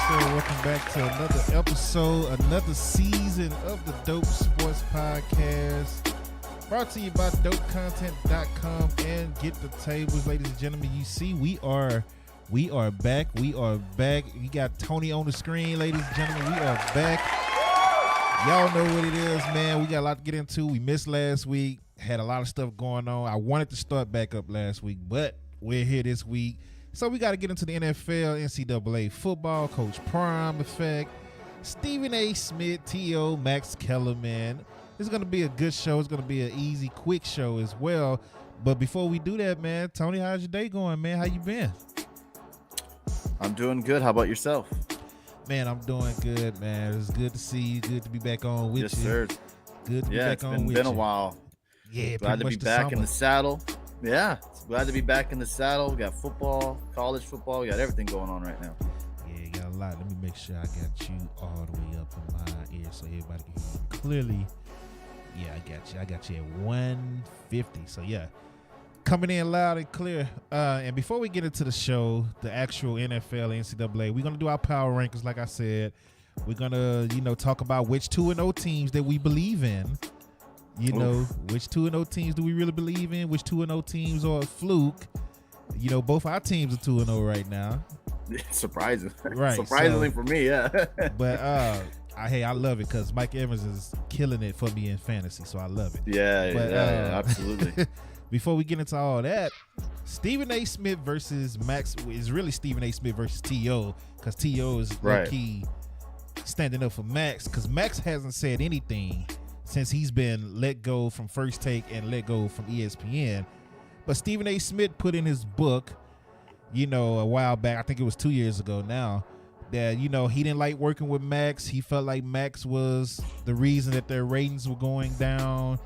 Welcome back to another episode, another season of the Dope Sports Podcast. Brought to you by DopeContent.com and Get the Tables, ladies and gentlemen. You see, we are back. We You got Tony on the screen, ladies and gentlemen. We are back. Y'all know what it is, man. We got a lot to get into. We missed last week. Had a lot of stuff going on. I wanted to start back up last week, but we're here this week. So we got to get into the NFL, NCAA football, Coach Prime effect, Stephen A. Smith, T.O., Max Kellerman. It's going to be a good show. It's going to be an easy, quick show as well. But before we do that, man, Tony, how's your day going, man? How you been? I'm doing good. How about yourself? Man, I'm doing good, man. It's good to see you. Good to be back on with you. Yes, sir. Good to be back on with you. It's been a while. Yeah, glad to be back in the saddle. Yeah, glad to be back in the saddle. We got football, college football. We got everything going on right now. Yeah, you got a lot. Let me make sure I got you all the way up in my ear so everybody can hear you clearly. Yeah, I got you at 150. So, yeah, coming in loud and clear. And before we get into the show, the actual NFL, NCAA, we're going to do our power rankings, like I said. We're going to, talk about which 2-0 teams that we believe in. Which 2-0 teams do we really believe in? Which 2-0 teams are a fluke? Both our teams are 2-0 right now. Surprising. Right. Surprisingly for me, yeah. But I love it because Mike Evans is killing it for me in fantasy, so I love it. Yeah, absolutely. Before we get into all that, Stephen A. Smith versus Max is really Stephen A. Smith versus T.O. because T.O. is low-key standing up for Max because Max hasn't said anything since he's been let go from First Take and let go from ESPN. But Stephen A. Smith put in his book, a while back, I think it was 2 years ago now, that, he didn't like working with Max. He felt like Max was the reason that their ratings were going down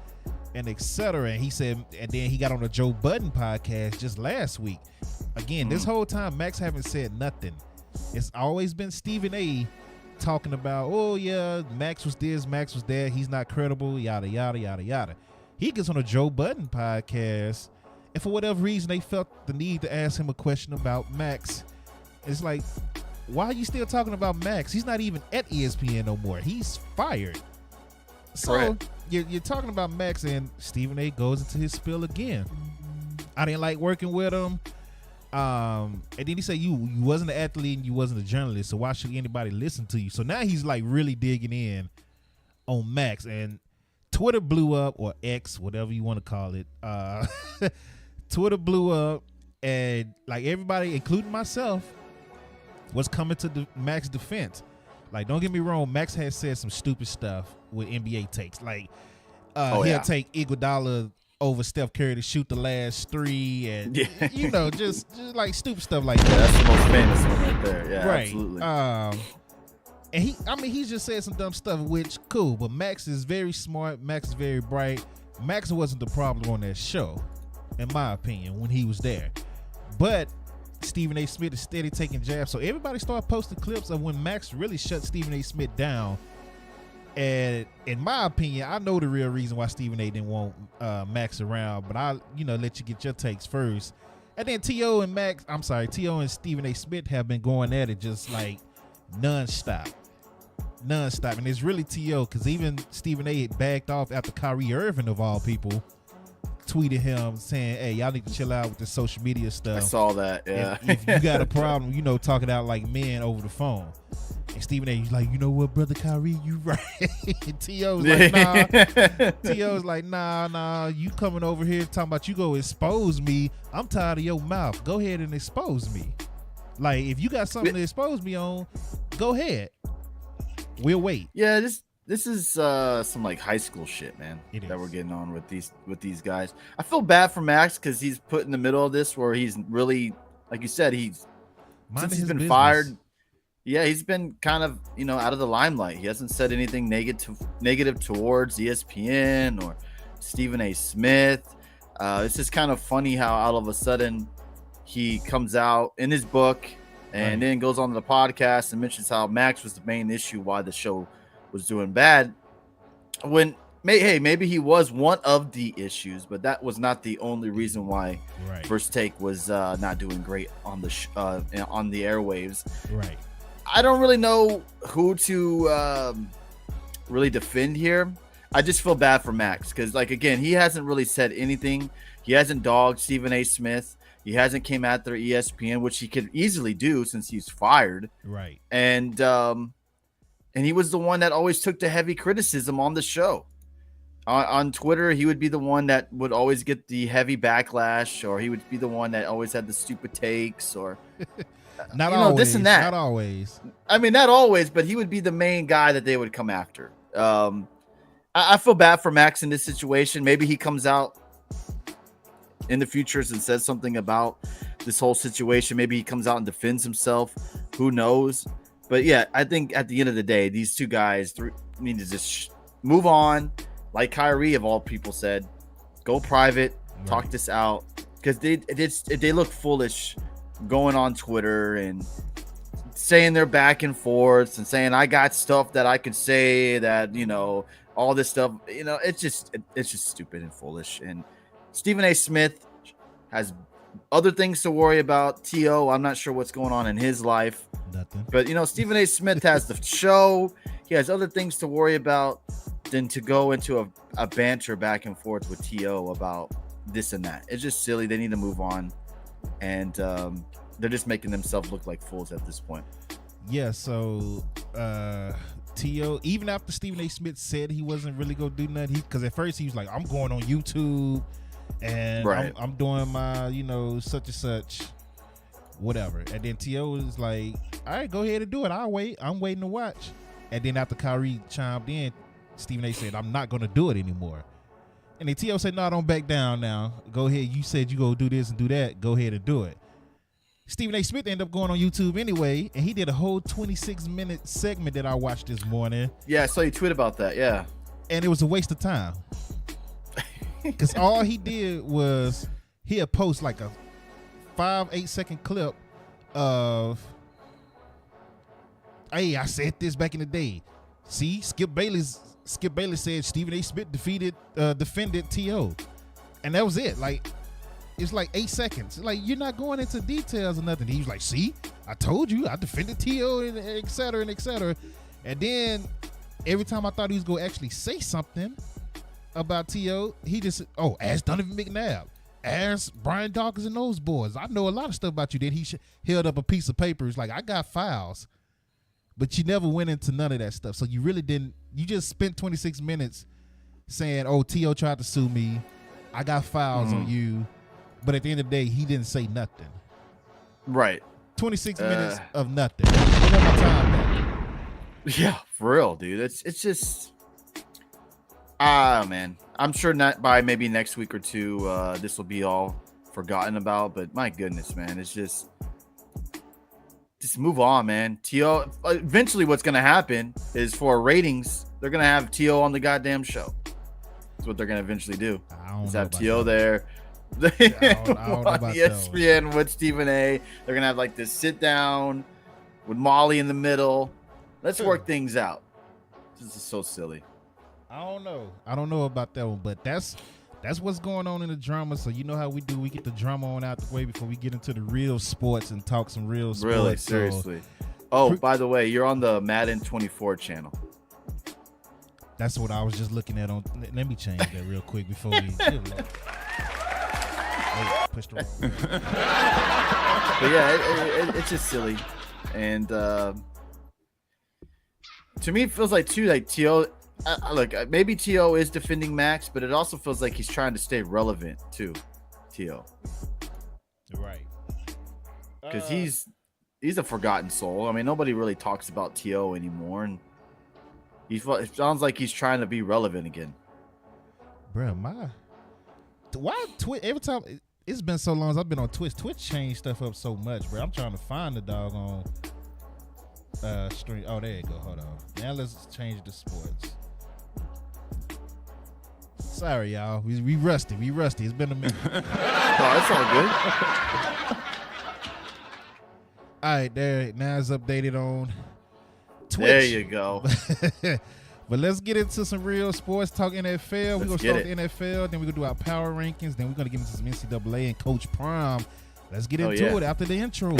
and etc. And he said, and then he got on the Joe Budden podcast just last week. Again, this whole time, Max haven't said nothing. It's always been Stephen A. talking about, oh yeah, Max was this, Max was that, he's not credible, yada yada yada yada. He gets on a Joe Budden podcast, and for whatever reason they felt the need to ask him a question about Max. It's like, why are you still talking about Max? He's not even at ESPN no more. He's fired. So you're talking about Max, and Stephen A. goes into his spiel again. I didn't like working with him. And then he said you wasn't an athlete and you wasn't a journalist, so why should anybody listen to you? So now he's like really digging in on Max, and Twitter blew up, or X, whatever you want to call it. Twitter blew up, and like everybody, including myself, was coming to the Max defense. Like, don't get me wrong, Max has said some stupid stuff with NBA takes. Like, he'll take Iguodala over Steph Curry to shoot the last three, and just like stupid stuff like that. Yeah, that's the most famous one right there. Yeah, right. Absolutely. And he just said some dumb stuff, which cool, but Max is very smart. Max is very bright. Max wasn't the problem on that show, in my opinion, when he was there. But Stephen A. Smith is steady taking jabs, so everybody started posting clips of when Max really shut Stephen A. Smith down. And in my opinion, I know the real reason why Stephen A. didn't want Max around, but I'll let you get your takes first. And then T.O. and Stephen A. Smith have been going at it just like nonstop. And it's really T.O. because even Stephen A. had backed off after Kyrie Irving, of all people, tweeted him saying, hey, y'all need to chill out with the social media stuff. I saw that, yeah. If you got a problem, talking out like men over the phone. And Stephen A. was like, you know what, brother Kyrie, you right. And T.O.'s like, nah. T.O.'s like, nah, you coming over here talking about you go expose me. I'm tired of your mouth. Go ahead and expose me. Like, if you got something to expose me on, go ahead. We'll wait. Yeah, this is some like high school shit, man, that we're getting on with these guys. I feel bad for Max because he's put in the middle of this where he's really, like you said, since he's been fired. Yeah, he's been kind of, out of the limelight. He hasn't said anything negative towards ESPN or Stephen A. Smith. It's just kind of funny how all of a sudden he comes out in his book and then goes on to the podcast and mentions how Max was the main issue why the show was doing bad. When maybe he was one of the issues, but that was not the only reason why First Take was not doing great on the airwaves. Right. I don't really know who to really defend here. I just feel bad for Max because, like, again, he hasn't really said anything. He hasn't dogged Stephen A. Smith. He hasn't came after ESPN, which he could easily do since he's fired. Right. And he was the one that always took the heavy criticism on the show. On Twitter, he would be the one that would always get the heavy backlash, or he would be the one that always had the stupid takes, or not always, this and that. Not always. I mean, not always, but he would be the main guy that they would come after. I feel bad for Max in this situation. Maybe he comes out in the futures and says something about this whole situation. Maybe he comes out and defends himself. Who knows? But yeah, I think at the end of the day, these two guys need to just move on. Like Kyrie, of all people, said, go private, talk this out, because they look foolish going on Twitter and saying they're back and forth and saying I got stuff that I could say that, you know, all this stuff, you know, it's just stupid and foolish. And Stephen A. Smith has other things to worry about. T.O., I'm not sure what's going on in his life. Nothing. But, you know, Stephen A. Smith has the show. He has other things to worry about than to go into a banter back and forth with T.O. about this and that. It's just silly. They need to move on. And they're just making themselves look like fools at this point. Yeah, so T.O., even after Stephen A. Smith said he wasn't really going to do nothing, because at first he was like, I'm going on YouTube and I'm doing my, you know, such and such, whatever. And then T.O. was like, all right, go ahead and do it. I'll wait. I'm waiting to watch. And then after Kyrie chimed in, Stephen A. said, I'm not going to do it anymore. And then T.O. said, no, don't back down now. Go ahead. You said you go do this and do that. Go ahead and do it. Stephen A. Smith ended up going on YouTube anyway, and he did a whole 26-minute segment that I watched this morning. Yeah, I saw you tweet about that, yeah. And it was a waste of time. Because all he did was he'll post like a 5-8 second clip of, hey, I said this back in the day. See, Skip Bailey said Stephen A. Smith defended T.O. And that was it. Like, it's like 8 seconds. Like, you're not going into details or nothing. He was like, see, I told you, I defended T.O. and et cetera and et cetera. And then every time I thought he was going to actually say something about T.O., he just, ask Donovan McNabb, ask Brian Dawkins and those boys. I know a lot of stuff about you. Then he held up a piece of paper. It's like, I got files. But you never went into none of that stuff. So you really didn't, you just spent 26 minutes saying, T.O. tried to sue me. I got files on you. But at the end of the day, he didn't say nothing. Right. 26 minutes of nothing. I want my time back. Yeah, for real, dude. It's just, man. I'm sure not by maybe next week or two, this will be all forgotten about. But my goodness, man, it's just move on, man. T.O. Eventually, what's gonna happen is for ratings, they're gonna have T.O. on the goddamn show. That's what they're gonna eventually do. Is have T.O. there. I don't know on ESPN with Stephen A. They're gonna have like this sit down with Molly in the middle. Let's work things out. This is so silly. I don't know about that one, but that's what's going on in the drama. So you know how we do. We get the drama on out the way before we get into the real sports and talk some real sports. Really, seriously. By the way, you're on the Madden 24 channel. That's what I was just looking at on. Let me change that real quick before we. Pushed the wrong way. But yeah, it's just silly, and to me, it feels like too like T.O. Look, maybe T.O. is defending Max, but it also feels like he's trying to stay relevant too. T.O. Right. Because he's a forgotten soul. I mean, nobody really talks about T.O. anymore, and it sounds like he's trying to be relevant again. Bro, why Twitch? Every time it's been so long as I've been on Twitch. Twitch changed stuff up so much, bro. I'm trying to find the doggone stream. Oh, there you go. Hold on. Now let's change the sports. Sorry, y'all. We rusty. It's been a minute. That's all good. All right, there. Now it's updated on Twitch. There you go. But let's get into some real sports. Talk NFL. We're going to start with NFL. Then we're going to do our power rankings. Then we're going to get into some NCAA and Coach Prime. Let's get into it after the intro.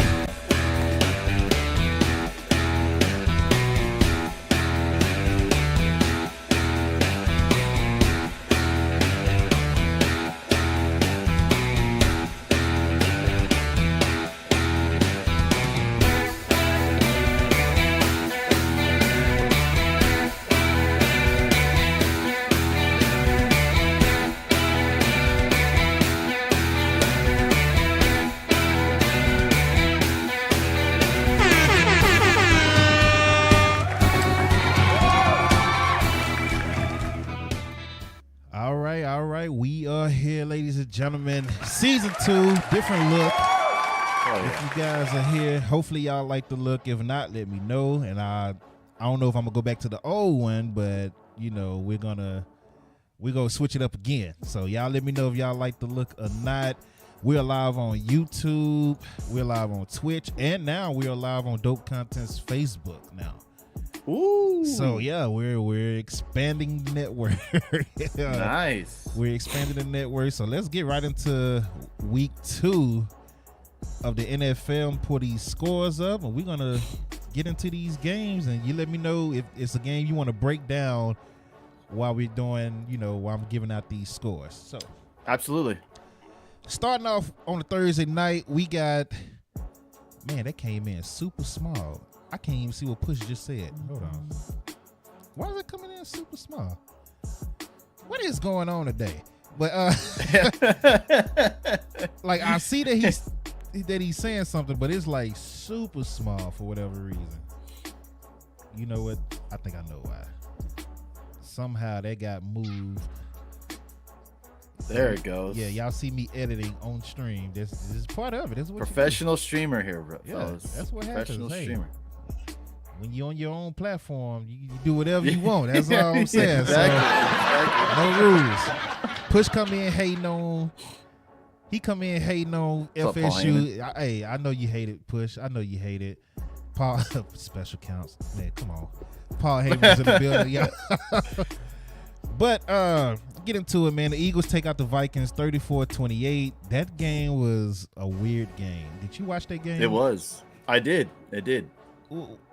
right, we are here, ladies and gentlemen. Season 2, different look. If you guys are here, hopefully y'all like the look. If not, let me know. And I don't know if I'm gonna go back to the old one, but you know, we're gonna switch it up again. So y'all let me know if y'all like the look or not. We're live on YouTube, we're live on Twitch, and now we are live on Dope Content's Facebook now. Ooh. So yeah, we're expanding the network. Nice. We're expanding the network. So let's get right into week 2 of the NFL and put these scores up, and we're gonna get into these games. And you let me know if it's a game you want to break down while we're doing, while I'm giving out these scores. So absolutely. Starting off on a Thursday night, we got, man, that came in super small. I can't even see what Push just said. Hold on. Why is it coming in super small? What is going on today? But like I see that he's saying something, but it's like super small for whatever reason. You know what? I think I know why. Somehow that got moved. There it goes. Yeah, y'all see me editing on stream. This is part of it. This is what professional streamer here, bro. Yeah, that's what happens. Professional streamer. When you're on your own platform, you do whatever you want. That's all I'm saying. Exactly. So, no rules. Push come in hating on. He come in hating on FSU. I know you hate it, Push. I know you hate it. Paul special counts. Man, come on. Paul Heyman's in the building. Yeah. But get into it, man. The Eagles take out the Vikings 34-28. That game was a weird game. Did you watch that game? It was. I did. It did.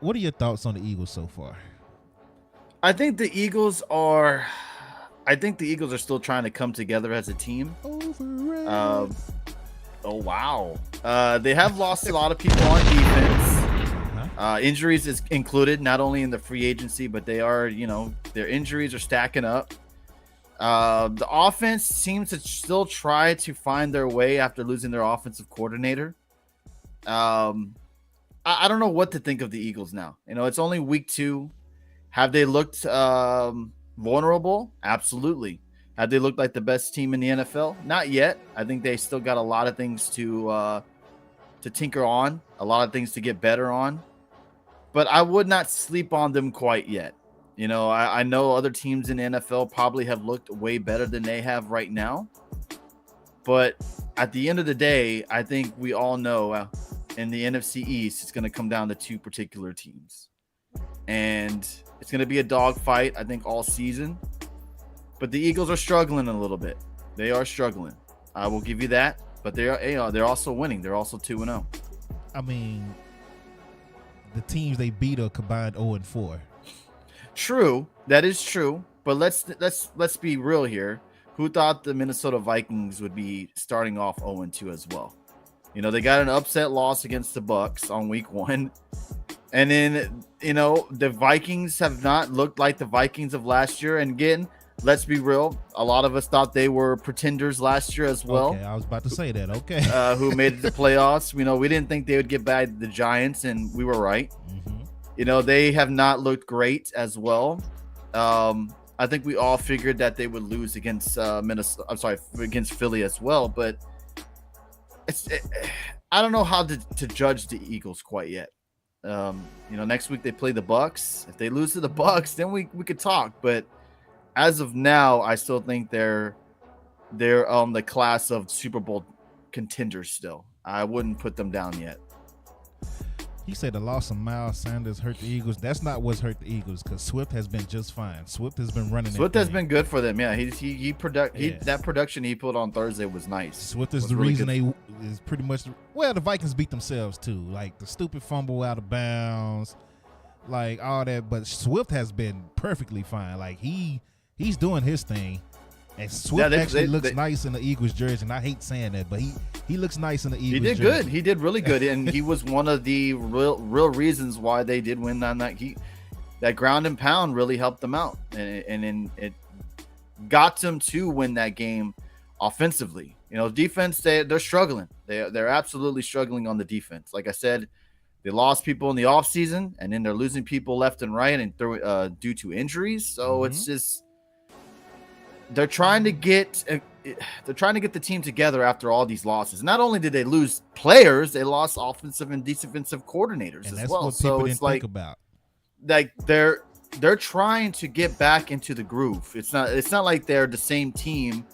What are your thoughts on the Eagles so far? I think the Eagles are still trying to come together as a team. Oh wow. They have lost a lot of people on defense. Injuries is included, not only in the free agency, but they are, their injuries are stacking up. The offense seems to still try to find their way after losing their offensive coordinator. I don't know what to think of the Eagles now. It's only week 2. Have they looked vulnerable? Absolutely. Have they looked like the best team in the NFL? Not yet. I think they still got a lot of things to tinker on, a lot of things to get better on. But I would not sleep on them quite yet. I know other teams in the NFL probably have looked way better than they have right now. But at the end of the day, I think we all know in the NFC East, it's going to come down to 2 particular teams. And it's going to be a dogfight, I think, all season. But the Eagles are struggling a little bit. They are struggling. I will give you that. But they're also winning. They're also 2-0. I mean, the teams they beat are combined 0-4. True, that is true. But let's be real here. Who thought the Minnesota Vikings would be starting off 0-2 as well? They got an upset loss against the Bucks on week 1. And then, the Vikings have not looked like the Vikings of last year. And again, let's be real. A lot of us thought they were pretenders last year as well. Okay, I was about to say that. Okay. Who made it to playoffs. We didn't think they would get by the Giants, and we were right. Mm-hmm. They have not looked great as well. I think we all figured that they would lose against against Philly as well. But I don't know how to judge the Eagles quite yet. Next week they play the Bucks. If they lose to the Bucks, then we could talk. But as of now, I still think they're the class of Super Bowl contenders still. I wouldn't put them down yet. He said the loss of Miles Sanders hurt the Eagles. That's not what's hurt the Eagles, because Swift has been just fine. Swift has been running. Swift has been good for them. Yeah, that production he put on Thursday was nice. Swift is the reason they is pretty much the Vikings beat themselves too. Like the stupid fumble out of bounds, like all that. But Swift has been perfectly fine. Like he's doing his thing. And Swift looks nice in the Eagles jersey, and I hate saying that, but he looks nice in the Eagles jersey. He did good. He did really good, and he was one of the real reasons why they did win on that. That ground and pound really helped them out, and it got them to win that game offensively. Defense, they're struggling. They're absolutely struggling on the defense. Like I said, they lost people in the offseason, and then they're losing people left and right and due to injuries. So it's just they're trying to get the team together after all these losses. Not only did they lose players, they lost offensive and defensive coordinators and as well. What people didn't think about. Like they're trying to get back into the groove. It's not like they're the same team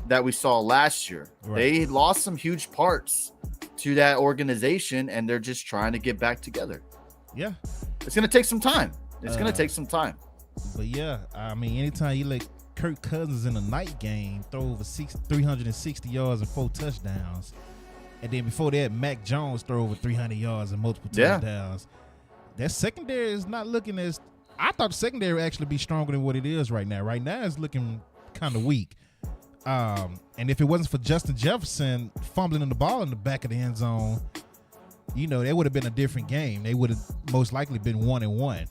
that we saw last year. Right. They lost some huge parts to that organization, and they're just trying to get back together. Yeah, it's gonna take some time. But yeah, I mean, anytime you let Kirk Cousins in a night game throw over 360 yards and 4 touchdowns, and then before that, Mac Jones throw over 300 yards and multiple touchdowns. That secondary is not looking as. I thought the secondary would actually be stronger than what it is right now. Right now, it's looking kind of weak. And if it wasn't for Justin Jefferson fumbling in the ball in the back of the end zone, that would have been a different game. They would have most likely been 1-1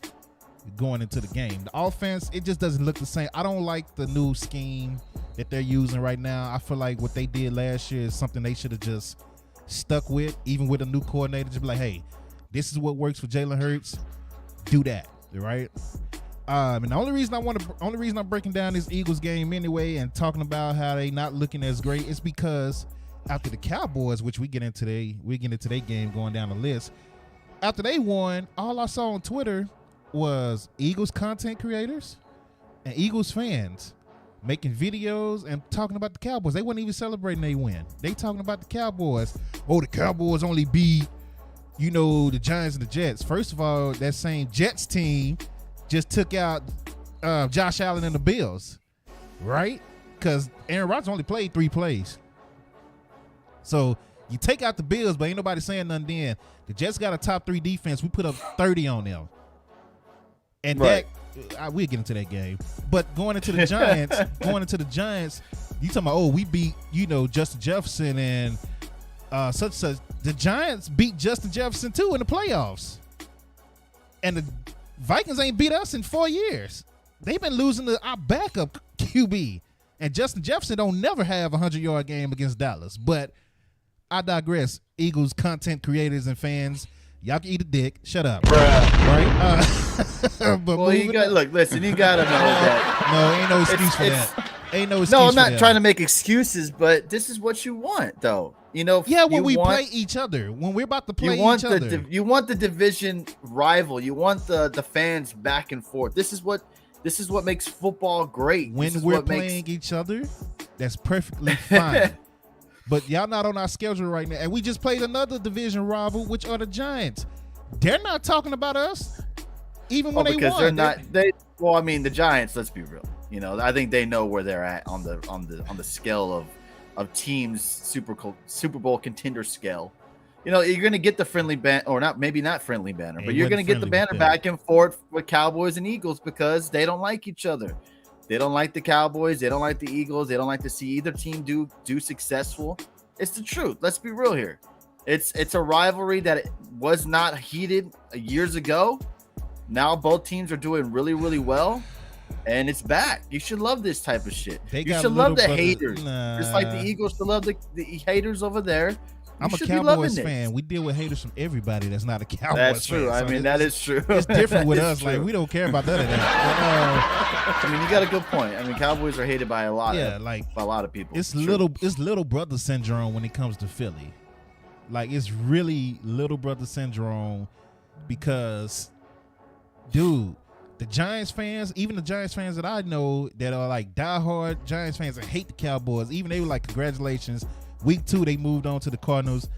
going into the game. The offense, it just doesn't look the same. I don't like the new scheme that they're using right now. I feel like what they did last year is something they should have just stuck with, even with a new coordinator. Just be like, hey, this is what works for Jalen Hurts. Do that, right? And the only reason I'm breaking down this Eagles game anyway and talking about how they not looking as great is because after the Cowboys, which we get into their game going down the list, after they won, all I saw on Twitter was Eagles content creators and Eagles fans making videos and talking about the Cowboys. They weren't even celebrating they win. They talking about the Cowboys. Oh, the Cowboys only beat, the Giants and the Jets. First of all, that same Jets team just took out Josh Allen and the Bills, right? Because Aaron Rodgers only played 3 plays. So you take out the Bills, but ain't nobody saying nothing then. The Jets got a top 3 defense. We put up 30 on them. And right. We'll get into that game. But going into the Giants, you talking about, we beat, Justin Jefferson and such. The Giants beat Justin Jefferson too in the playoffs. And the Vikings ain't beat us in 4 years. They've been losing to our backup QB. And Justin Jefferson don't never have a 100-yard game against Dallas. But I digress. Eagles content creators and fans, y'all can eat a dick. Shut up. Bruh. Right? But you got listen, you gotta know that. No, ain't no excuse for that. Ain't no excuse. No, I'm not trying to make excuses, but this is what you want, though. When we play each other, when we're about to play each other. You want the division rival. You want the fans back and forth. This is what makes football great. When we're playing each other, that's perfectly fine. But y'all not on our schedule right now. And we just played another division rival, which are the Giants. They're not talking about us, even when they won. Because they're not. The Giants. Let's be real. I think they know where they're at on the scale of teams Super Bowl contender scale. You're gonna get the friendly banner, or not friendly banner, but you're gonna get the banner back and forth with Cowboys and Eagles because they don't like each other. They don't like the Cowboys. They don't like the Eagles. They don't like to see either team do successful. It's the truth. Let's be real here. It's a rivalry that was not heated years ago. Now both teams are doing really, really well, and it's back. You should love this type of shit. You should love the haters. Just like the Eagles should love the haters over there. I'm a Cowboys fan. We deal with haters from everybody that's not a Cowboys fan. That's true. That is true. It's different with us. True. Like, we don't care about none of that. You got a good point. Cowboys are hated by a lot of people. It's little brother syndrome when it comes to Philly. Like, it's really little brother syndrome because, dude, the Giants fans, even the Giants fans that I know that are like diehard Giants fans that hate the Cowboys, even they were like, congratulations. Week 2, they moved on to the Cardinals.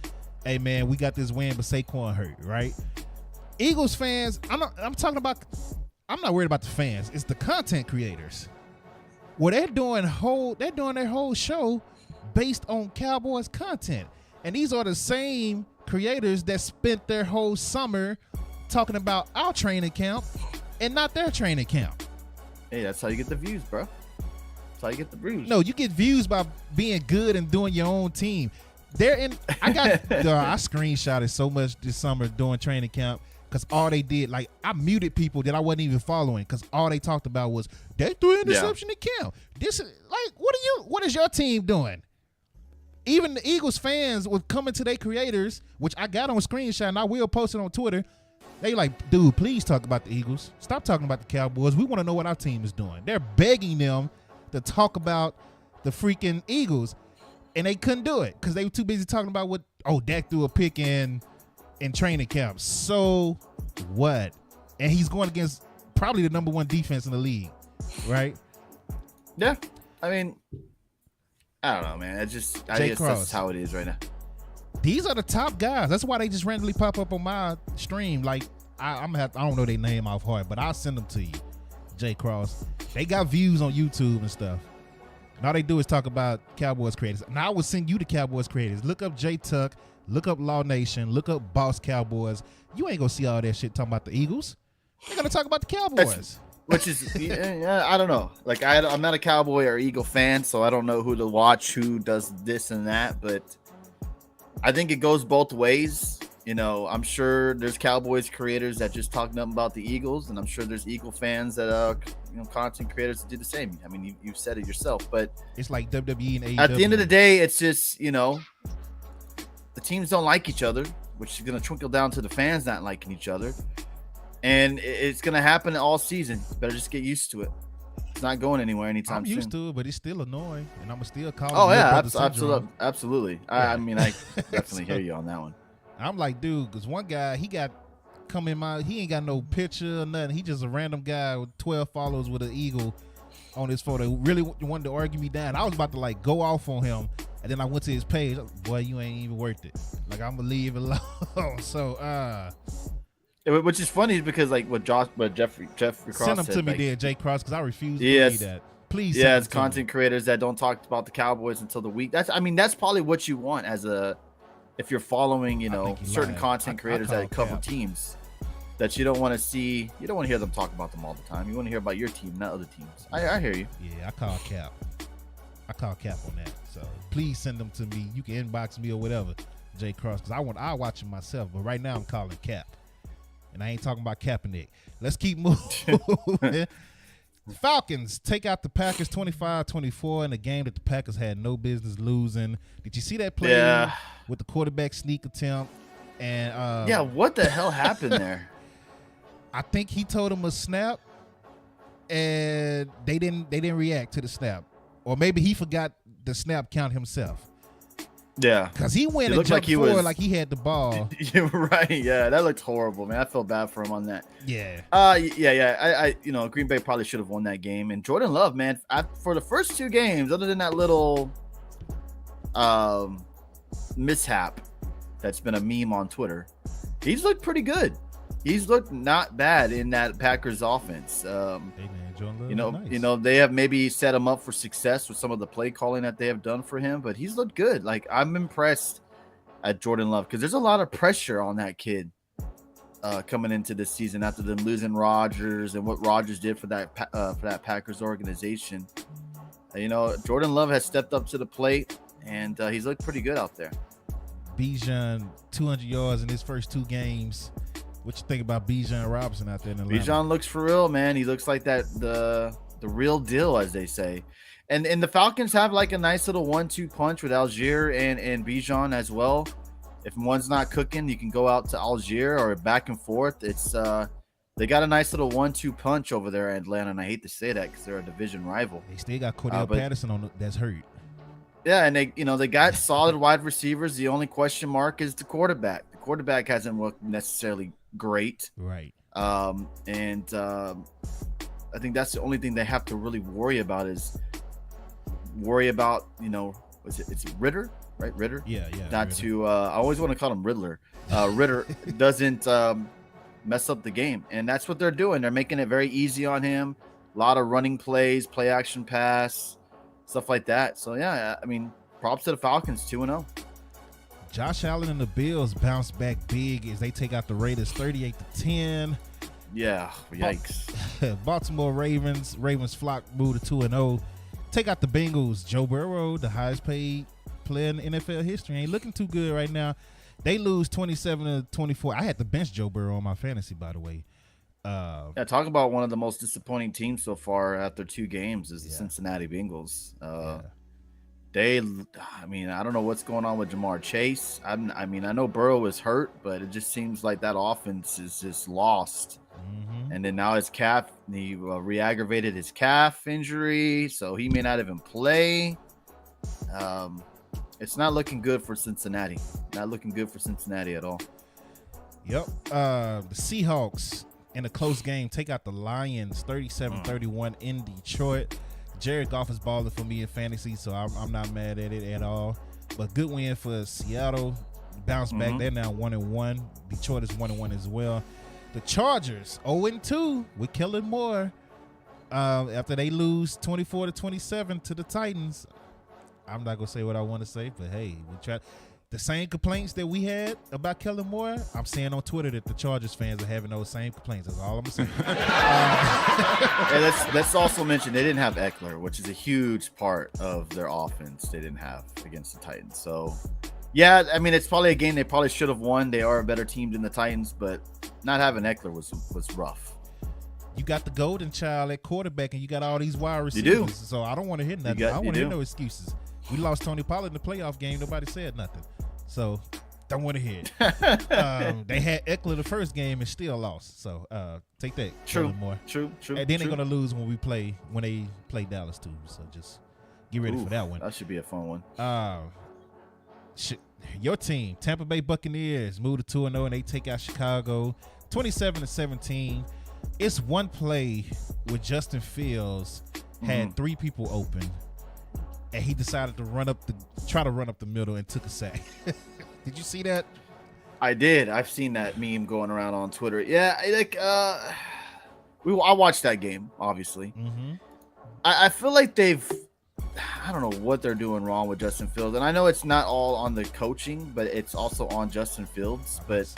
Hey, man, we got this win, but Saquon hurt, right? Eagles fans, I'm not worried about the fans. It's the content creators. Well, they're doing their whole show based on Cowboys content. And these are the same creators that spent their whole summer talking about our training camp and not their training camp. Hey, that's how you get the views, bro. That's how you get the views. No, you get views by being good and doing your own team. I screenshotted so much this summer during training camp because all they did, like, I muted people that I wasn't even following because all they talked about was they threw interception in camp. This is like, what is your team doing? Even the Eagles fans would come into their creators, which I got on a screenshot and I will post it on Twitter. They like, dude, please talk about the Eagles. Stop talking about the Cowboys. We want to know what our team is doing. They're begging them to talk about the freaking Eagles, and they couldn't do it because they were too busy talking about Dak threw a pick in training camp. So what? And he's going against probably the number one defense in the league, right? Yeah, I mean, I don't know, man. I guess that's how it is right now. These are the top guys. That's why they just randomly pop up on my stream. Like I don't know their name off heart, but I'll send them to you. Jay Cross. They got views on YouTube and stuff. And all they do is talk about Cowboys creators. Now I would send you the Cowboys creators. Look up J Tuck. Look up Law Nation. Look up Boss Cowboys. You ain't gonna see all that shit talking about the Eagles. They're gonna talk about the Cowboys. Which is, I don't know. Like I'm not a Cowboy or Eagle fan, so I don't know who to watch, who does this and that. But I think it goes both ways. You know, I'm sure there's Cowboys creators that just talk nothing about the Eagles, and I'm sure there's Eagle fans that content creators that do the same. I mean, you said it yourself, but it's like WWE and AEW. At the end of the day, it's just the teams don't like each other, which is going to trickle down to the fans not liking each other, and it's going to happen all season. Better just get used to it. It's not going anywhere anytime soon. I'm used to it, but it's still annoying, and I'm gonna still call. Oh yeah, absolutely. Yeah. I mean, I definitely hear you on that one. I'm like, dude, because one guy, he ain't got no picture or nothing. He just a random guy with 12 followers with an eagle on his photo. Really wanted to argue me down. I was about to go off on him, and then I went to his page. I was like, boy, you ain't even worth it. Like, I'm gonna leave it alone. So, which is funny because what Jeffrey Cross send them said, to me there, Jay Cross, because I refuse to believe that. Please, it's content creators that don't talk about the Cowboys until the week. That's probably what you want if you're following, certain content creators that cover teams that you don't want to see. You don't want to hear them talk about them all the time. You want to hear about your team, not other teams. I hear you. Yeah, I call cap on that. So please send them to me. You can inbox me or whatever, Jay Cross, because I watch them myself. But right now I'm calling cap, and I ain't talking about Kaepernick. Let's keep moving. Falcons take out the Packers 25-24 in a game that the Packers had no business losing. Did you see that play with the quarterback sneak attempt? And what the hell happened there? I think he told him a snap, and they didn't react to the snap, or maybe he forgot the snap count himself. Yeah, because he went and jumped forward like he had the ball. You're right. Yeah, that looked horrible, man. I felt bad for him on that. Yeah. I Green Bay probably should have won that game. And Jordan Love, man, for the first two games, other than that little mishap that's been a meme on Twitter, he's looked pretty good. He's looked not bad in that Packers offense. Nice. They have maybe set him up for success with some of the play calling that they have done for him, but he's looked good. Like, I'm impressed at Jordan Love because there's a lot of pressure on that kid coming into this season after them losing Rodgers and what Rodgers did for that Packers organization. Jordan Love has stepped up to the plate, and he's looked pretty good out there. Bijan 200 yards in his first two games. What you think about Bijan Robinson out there in Atlanta? Bijan looks for real, man. He looks like the real deal, as they say. And the Falcons have like a nice little 1-2 punch with Algier and Bijan as well. If one's not cooking, you can go out to Algier or back and forth. It's they got a nice little 1-2 punch over there in Atlanta, and I hate to say that because they're a division rival. They still got Cordell Patterson that's hurt. Yeah, and they got solid wide receivers. The only question mark is the quarterback. The quarterback hasn't looked necessarily great, right? I think that's the only thing they have to really worry about is it's Ritter, right? Ritter, yeah. Not Ritter. To I always want to call him Riddler. Ritter doesn't mess up the game, and that's what they're doing. They're making it very easy on him. A lot of running plays, play action pass, stuff like that. So yeah, I mean, props to the Falcons, 2-0. Josh Allen and the Bills bounce back big as they take out the Raiders 38-10. Yeah, yikes. Baltimore Ravens flock move to 2-0. Take out the Bengals. Joe Burrow, the highest paid player in NFL history, ain't looking too good right now. They lose 27-24. I had to bench Joe Burrow on my fantasy, by the way. Talk about one of the most disappointing teams so far after two games is the Cincinnati Bengals. I don't know what's going on with Jamar Chase. I know Burrow is hurt, but it just seems like that offense is just lost. Mm-hmm. And then now his calf, he re-aggravated his calf injury, so he may not even play. It's not looking good for Cincinnati. Not looking good for Cincinnati at all. Yep. The Seahawks in a close game take out the Lions 37-31 in Detroit. Jared Goff is balling for me in fantasy, so I'm not mad at it at all. But good win for Seattle. Bounce back. They're now 1-1. Detroit is 1-1 as well. The Chargers 0-2 with Kellen Moore after they lose 24-27 to the Titans. I'm not gonna say what I want to say, but hey, we tried. The same complaints that we had about Kellen Moore, I'm seeing on Twitter that the Chargers fans are having those same complaints. That's all I'm saying. Let's also mention they didn't have Eckler, which is a huge part of their offense. They didn't have against the Titans. So, yeah, I mean, it's probably a game they probably should have won. They are a better team than the Titans, but not having Eckler was rough. You got the golden child at quarterback, and you got all these wide receivers. You do. So I don't want to hear nothing. I want to hear no excuses. We lost Tony Pollard in the playoff game. Nobody said nothing. So, don't want to hear it. They had Eckler the first game and still lost. So, take that. True. More. True. And then they're going to lose when they play Dallas too. So, just get ready for that one. That should be a fun one. Your team, Tampa Bay Buccaneers, moved to 2-0 and they take out Chicago 27-17. It's one play where Justin Fields had three people open. And he decided to try to run up the middle and took a sack. Did you see that? I did. I've seen that meme going around on Twitter. Yeah, I watched that game, obviously. Mm-hmm. I feel like I don't know what they're doing wrong with Justin Fields. And I know it's not all on the coaching, but it's also on Justin Fields. But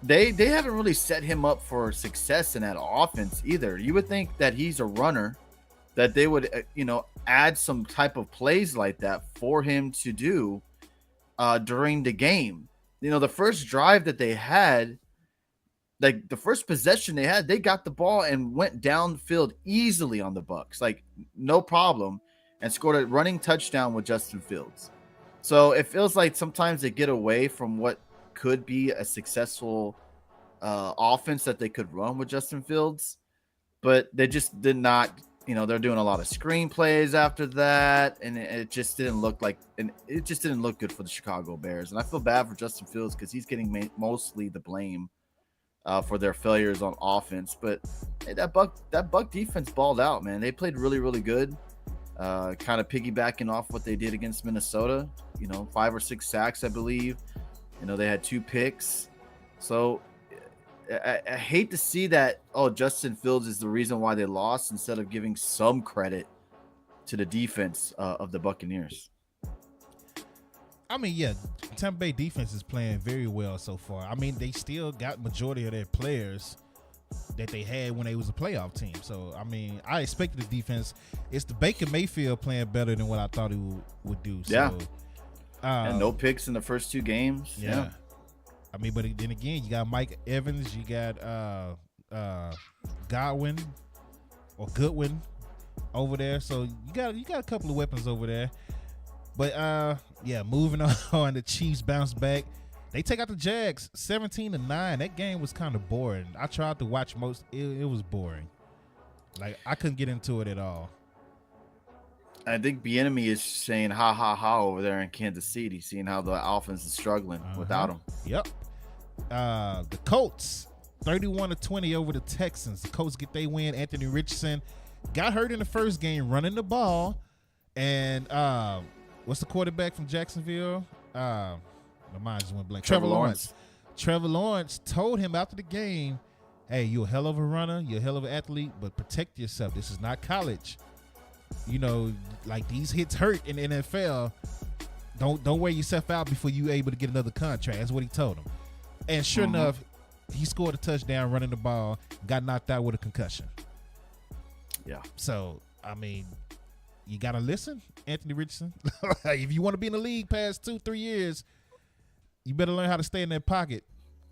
they haven't really set him up for success in that offense either. You would think that he's a runner, that they would, add some type of plays like that for him to do during the game. The first drive that they had, like the first possession they had, they got the ball and went downfield easily on the Bucs, like no problem, and scored a running touchdown with Justin Fields. So it feels like sometimes they get away from what could be a successful offense that they could run with Justin Fields, but they just did not. They're doing a lot of screen plays after that, and it just didn't look good for the Chicago Bears. And I feel bad for Justin Fields because he's getting mostly the blame for their failures on offense. But hey, that Buck defense balled out, man. They played really, really good. Kind of piggybacking off what they did against Minnesota. 5 or 6 sacks, I believe. They had 2 picks. So I hate to see that, Justin Fields is the reason why they lost instead of giving some credit to the defense of the Buccaneers. I mean, yeah, Tampa Bay defense is playing very well so far. I mean, they still got majority of their players that they had when they was a playoff team. So, I mean, I expected the defense. It's the Baker Mayfield playing better than what I thought he would do. So, yeah. And no picks in the first 2 games. Yeah. I mean, but then again, you got Mike Evans, you got Goodwin over there. So you got a couple of weapons over there. But moving on, the Chiefs bounce back. They take out the Jags 17-9. That game was kind of boring. I tried to watch most. It was boring. Like I couldn't get into it at all. I think Bieniemy is saying ha ha ha over there in Kansas City, seeing how the offense is struggling without him. Yep. The Colts 31-20 over the Texans. The Colts get they win. Anthony Richardson got hurt in the first game running the ball, and what's the quarterback from Jacksonville? My mind just went blank. Trevor Lawrence. Trevor Lawrence told him after the game, "Hey, you're a hell of a runner. You're a hell of an athlete, but protect yourself. This is not college. Like these hits hurt in the NFL. Don't wear yourself out before you're able to get another contract." That's what he told him. And sure enough, he scored a touchdown running the ball, got knocked out with a concussion. Yeah. So, I mean, you got to listen, Anthony Richardson. If you want to be in the league past 2-3 years, you better learn how to stay in that pocket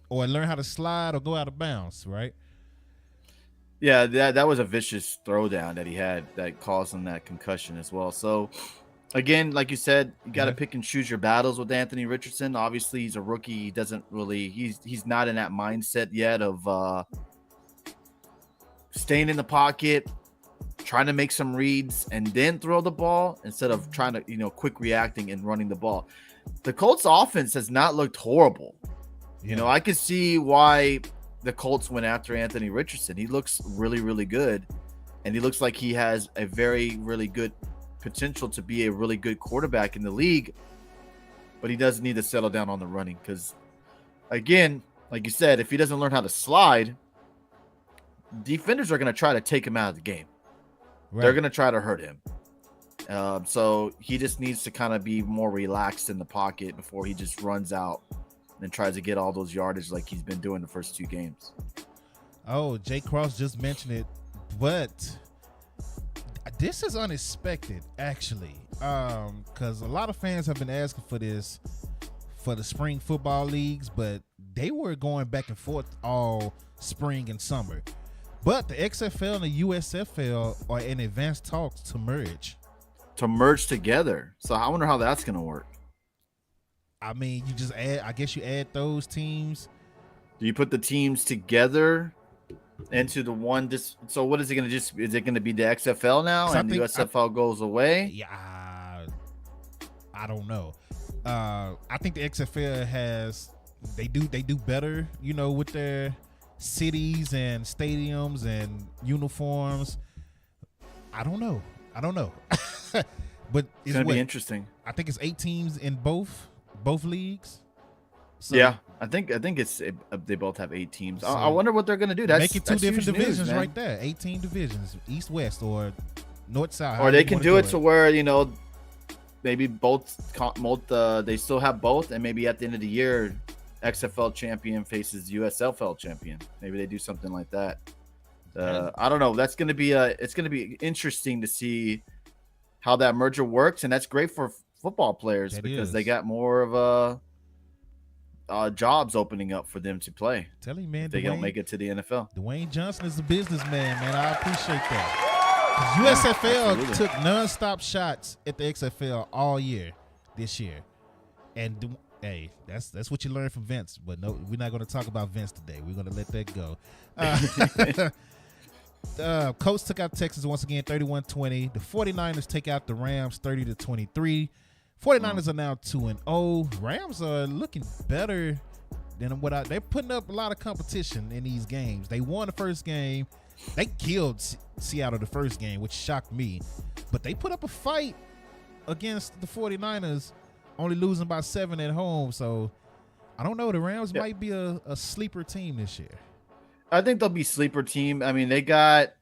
or learn how to slide or go out of bounds, right? Yeah, that was a vicious throwdown that he had that caused him that concussion as well. So Again, like you said, you got to pick and choose your battles with Anthony Richardson. Obviously, he's a rookie. He doesn't really he's not in that mindset yet of staying in the pocket, trying to make some reads and then throw the ball instead of trying to, quick reacting and running the ball. The Colts offense has not looked horrible. Yeah. I could see why the Colts went after Anthony Richardson. He looks really, really good. And he looks like he has a very, really good potential to be a really good quarterback in the league. But he does need to settle down on the running because, again, like you said, if he doesn't learn how to slide, defenders are going to try to take him out of the game. Right. They're going to try to hurt him. So he just needs to kind of be more relaxed in the pocket before he just runs out and tries to get all those yardage like he's been doing the first 2 games. Oh, Jay Cross just mentioned it, but this is unexpected, actually, because a lot of fans have been asking for this for the spring football leagues, but they were going back and forth all spring and summer. But the XFL and the USFL are in advanced talks to merge. Together. So I wonder how that's going to work. I mean, you just add those teams. Do you put the teams together into the one? So what is it going to is it going to be the XFL now and the USFL goes away? Yeah, I don't know. I think the XFL they do better, with their cities and stadiums and uniforms. I don't know. But it's going to be interesting. I think it's 8 teams in both leagues. So, yeah, I think it's they both have 8 teams. So I wonder what they're going to do. Make it 2 different divisions news, right there. 18 divisions, East, West, or North, South. Or they can do it to where maybe both they still have both, and maybe at the end of the year, XFL champion faces USFL champion. Maybe they do something like that. I don't know. That's going to be it's going to be interesting to see how that merger works, and that's great for football players because they got more of jobs opening up for them to play. Tell you, man, they don't make it to the NFL. Dwayne Johnson is a businessman, man. I appreciate that. USFL took nonstop shots at the XFL all year this year, and hey, that's what you learn from Vince. But no, we're not going to talk about Vince today. We're going to let that go. Colts took out Texas once again, 31-20. The 49ers take out the Rams, 30-23. 49ers are now 2-0. Rams are looking better than they're putting up a lot of competition in these games. They won the first game. They killed Seattle the first game, which shocked me. But they put up a fight against the 49ers, only losing by 7 at home. So I don't know. The Rams might be a sleeper team this year. I think they'll be sleeper team. I mean, they got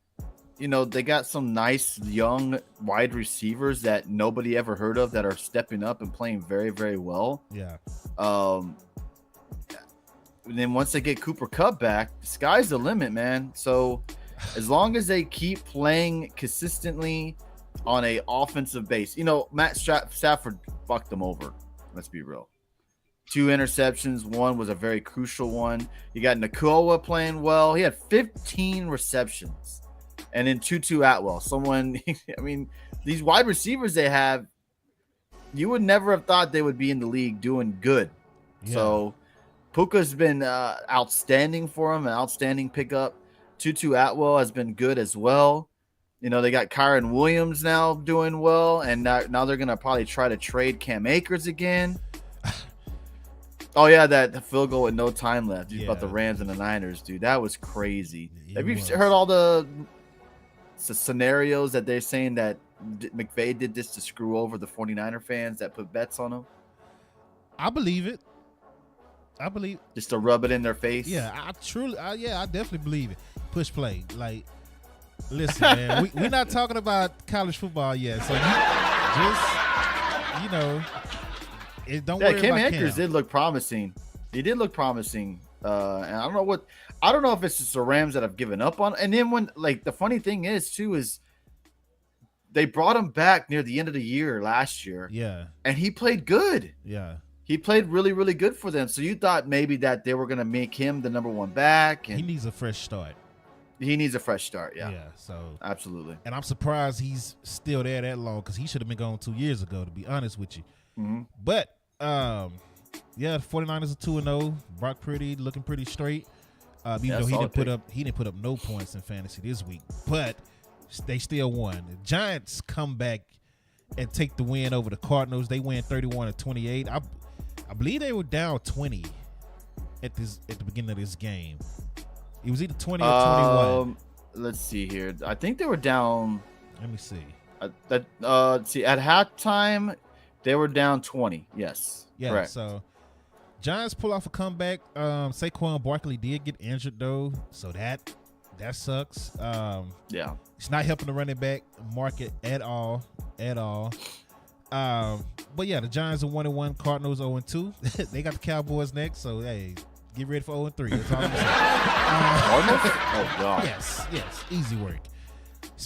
some nice young wide receivers that nobody ever heard of that are stepping up and playing very, very well. Yeah. And then once they get Cooper Kupp back, the sky's the limit, man. So as long as they keep playing consistently on a offensive base, Matt Stafford fucked them over. Let's be real. 2 interceptions. One was a very crucial one. You got Nakua playing well. He had 15 receptions. And then Tutu Atwell. These wide receivers they have, you would never have thought they would be in the league doing good. Yeah. So Puka's been outstanding for him, an outstanding pickup. Tutu Atwell has been good as well. They got Kyron Williams now doing well. And now they're going to probably try to trade Cam Akers again. Oh, yeah, that field goal with no time left. About the Rams and the Niners, dude. That was crazy. Have you heard all the scenarios that they're saying that McVay did this to screw over the 49er fans that put bets on him? I believe it. Just to rub it in their face? Yeah, I definitely believe it. Push play. Like, listen, man, we're not talking about college football yet. So don't worry Cam about Akers did look promising. He did look promising. And I don't know if it's just the Rams that have given up on. And then the funny thing is they brought him back near the end of the year last year. Yeah. And he played good. Yeah. He played really, really good for them. So you thought maybe that they were going to make him the number 1 back. And he needs a fresh start. He needs a fresh start. Yeah. Yeah. So absolutely. And I'm surprised he's still there that long because he should have been gone 2 years ago, to be honest with you. Mm-hmm. But the 49ers are 2-0. Brock Purdy looking pretty straight. Even though he didn't put up no points in fantasy this week, but they still won. The Giants come back and take the win over the Cardinals. They win 31-28. I believe they were down 20 at the beginning of this game. It was either 20 or 21. Let's see here. I think they were down. Let me see. At halftime, they were down 20. Yes. Yeah. Correct. So Giants pull off a comeback. Saquon Barkley did get injured though, so that sucks. Yeah. It's not helping the running back market at all. But yeah, the Giants are 1-1, Cardinals 0-2. They got the Cowboys next, so hey, get ready for 0-3. That's all I'm saying. Oh god. Yes, easy work.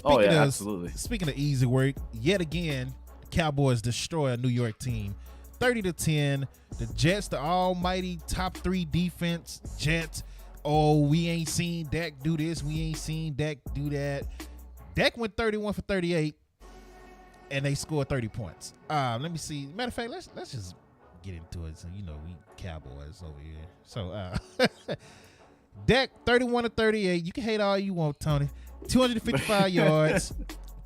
Absolutely. Speaking of easy work, yet again, the Cowboys destroy a New York team, 30-10. The Jets, the almighty top 3 defense, Jets. Oh, we ain't seen Dak do this. We ain't seen Dak do that. Dak went 31 for 38, and they scored 30 points. Let me see. Matter of fact, let's just get into it. So we Cowboys over here. So Dak 31 to 38. You can hate all you want, Tony. 255 yards,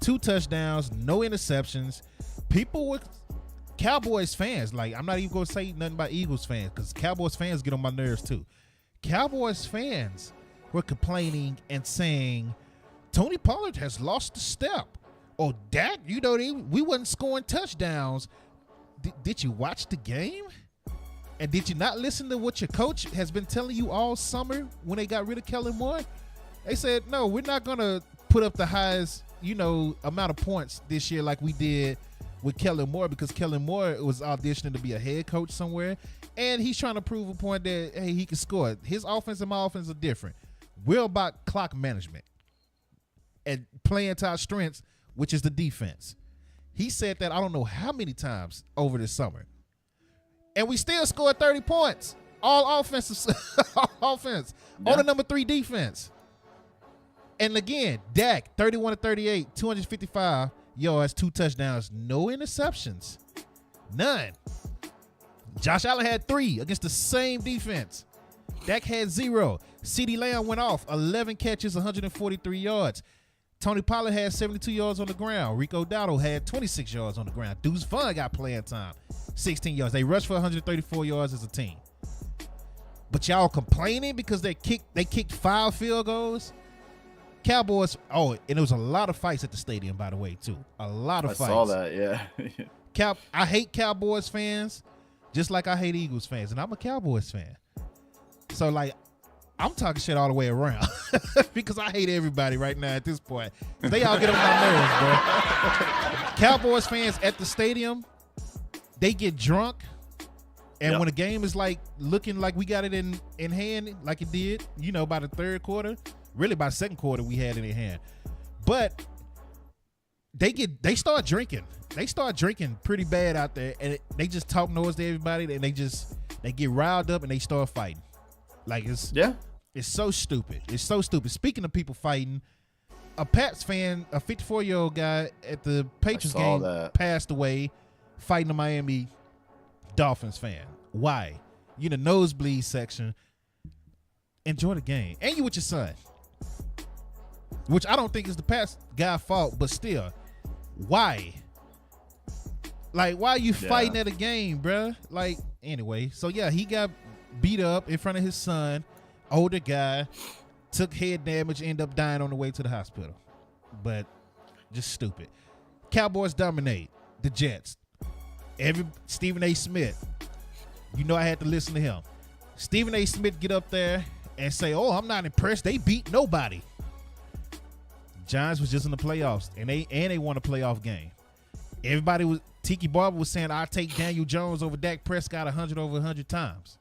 2 touchdowns, no interceptions. People were Cowboys fans. Like, I'm not even gonna say nothing about Eagles fans because Cowboys fans get on my nerves too. Cowboys fans were complaining and saying Tony Pollard has lost the step. Or Dak, we wasn't scoring touchdowns. Did you watch the game? And did you not listen to what your coach has been telling you all summer when they got rid of Kellen Moore? They said, no, we're not going to put up the highest, amount of points this year like we did with Kellen Moore because Kellen Moore was auditioning to be a head coach somewhere. And he's trying to prove a point that, hey, he can score. His offense and my offense are different. We're about clock management and playing to our strengths, which is the defense. He said that I don't know how many times over this summer. And we still scored 30 points. All offensive offense on the number 3 defense. And again, Dak, 31 to 38, 255 yards, 2 touchdowns, no interceptions. None. Josh Allen had 3 against the same defense. Dak had 0. CeeDee Lamb went off, 11 catches, 143 yards. Tony Pollard had 72 yards on the ground. Rico Dowdle had 26 yards on the ground. Deuce Vaughn got playing time, 16 yards. They rushed for 134 yards as a team. But y'all complaining because they kicked 5 field goals? Cowboys, and there was a lot of fights at the stadium, by the way, too. A lot of fights. I saw that, yeah. I hate Cowboys fans just like I hate Eagles fans, and I'm a Cowboys fan. So, I'm talking shit all the way around because I hate everybody right now at this point. They all get on my nerves, bro. Cowboys fans at the stadium, they get drunk, and when a game is looking like we got it in hand, like it did, by the third quarter, really by the second quarter we had it in hand. But they start drinking. They start drinking pretty bad out there, and they just talk noise to everybody, and they get riled up and they start fighting. It's so stupid. It's so stupid. Speaking of people fighting, a Pats fan, a 54-year-old guy at the Patriots game passed away fighting a Miami Dolphins fan. Why? You in the nosebleed section. Enjoy the game. And you with your son. Which I don't think is the Pats guy's fault, but still. Why? Why are you fighting at a game, bruh? Anyway. So, yeah, he got beat up in front of his son. Older guy, took head damage, ended up dying on the way to the hospital. But just stupid. Cowboys dominate the Jets. Stephen A. Smith, I had to listen to him. Stephen A. Smith get up there and say, I'm not impressed. They beat nobody. Giants was just in the playoffs, and they won a playoff game. Tiki Barber was saying, I'll take Daniel Jones over Dak Prescott 100 over 100 times.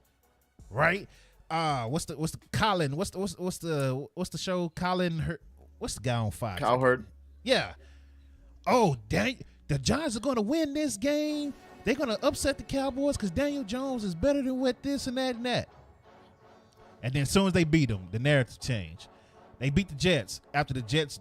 Right? What's the Colin? What's the show? Colin, what's the guy on Fox? Cowherd. Yeah. Oh, the Giants are going to win this game. They're going to upset the Cowboys because Daniel Jones is better than what this and that and that. And then as soon as they beat them, the narrative changed. They beat the Jets after the Jets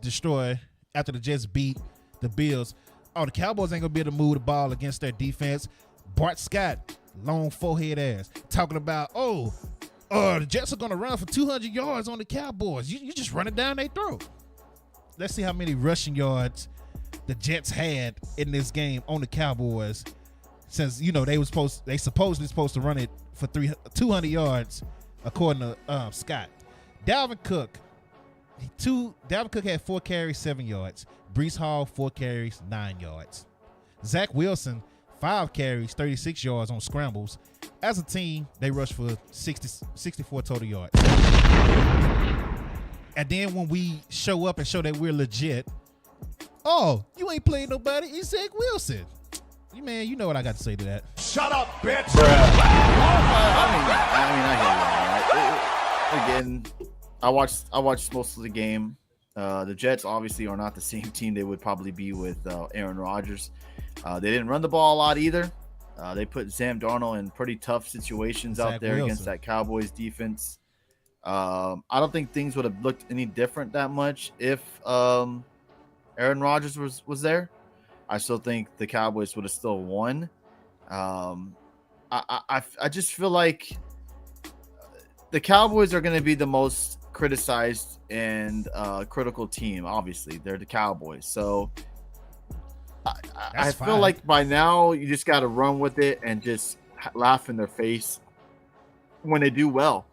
beat the Bills. Oh, the Cowboys ain't gonna be able to move the ball against their defense. Bart Scott, long forehead ass, talking about, the Jets are gonna run for 200 yards on the Cowboys. You just run it down their throat. Let's see how many rushing yards the Jets had in this game on the Cowboys, since they supposedly supposed to run it for 200 yards, according to Scott. Dalvin Cook had 4 carries, 7 yards. Breece Hall, 4 carries, 9 yards. Zach Wilson, 5 carries, 36 yards on scrambles. As a team, they rushed for 64 total yards. And then when we show up and show that we're legit, you ain't playing nobody. It's Zach Wilson. Man, you know what I got to say to that. Shut up, bitch. I hear you. Again, I watched most of the game. The Jets obviously are not the same team they would probably be with Aaron Rodgers. They didn't run the ball a lot either. They put Sam Darnold in pretty tough situations out there against that Cowboys defense. I don't think things would have looked any different that much if Aaron Rodgers was there. I still think the Cowboys would have still won. I just feel like the Cowboys are going to be the most criticized and critical team. Obviously, they're the Cowboys, so I feel like by now you just got to run with it and just laugh in their face when they do well.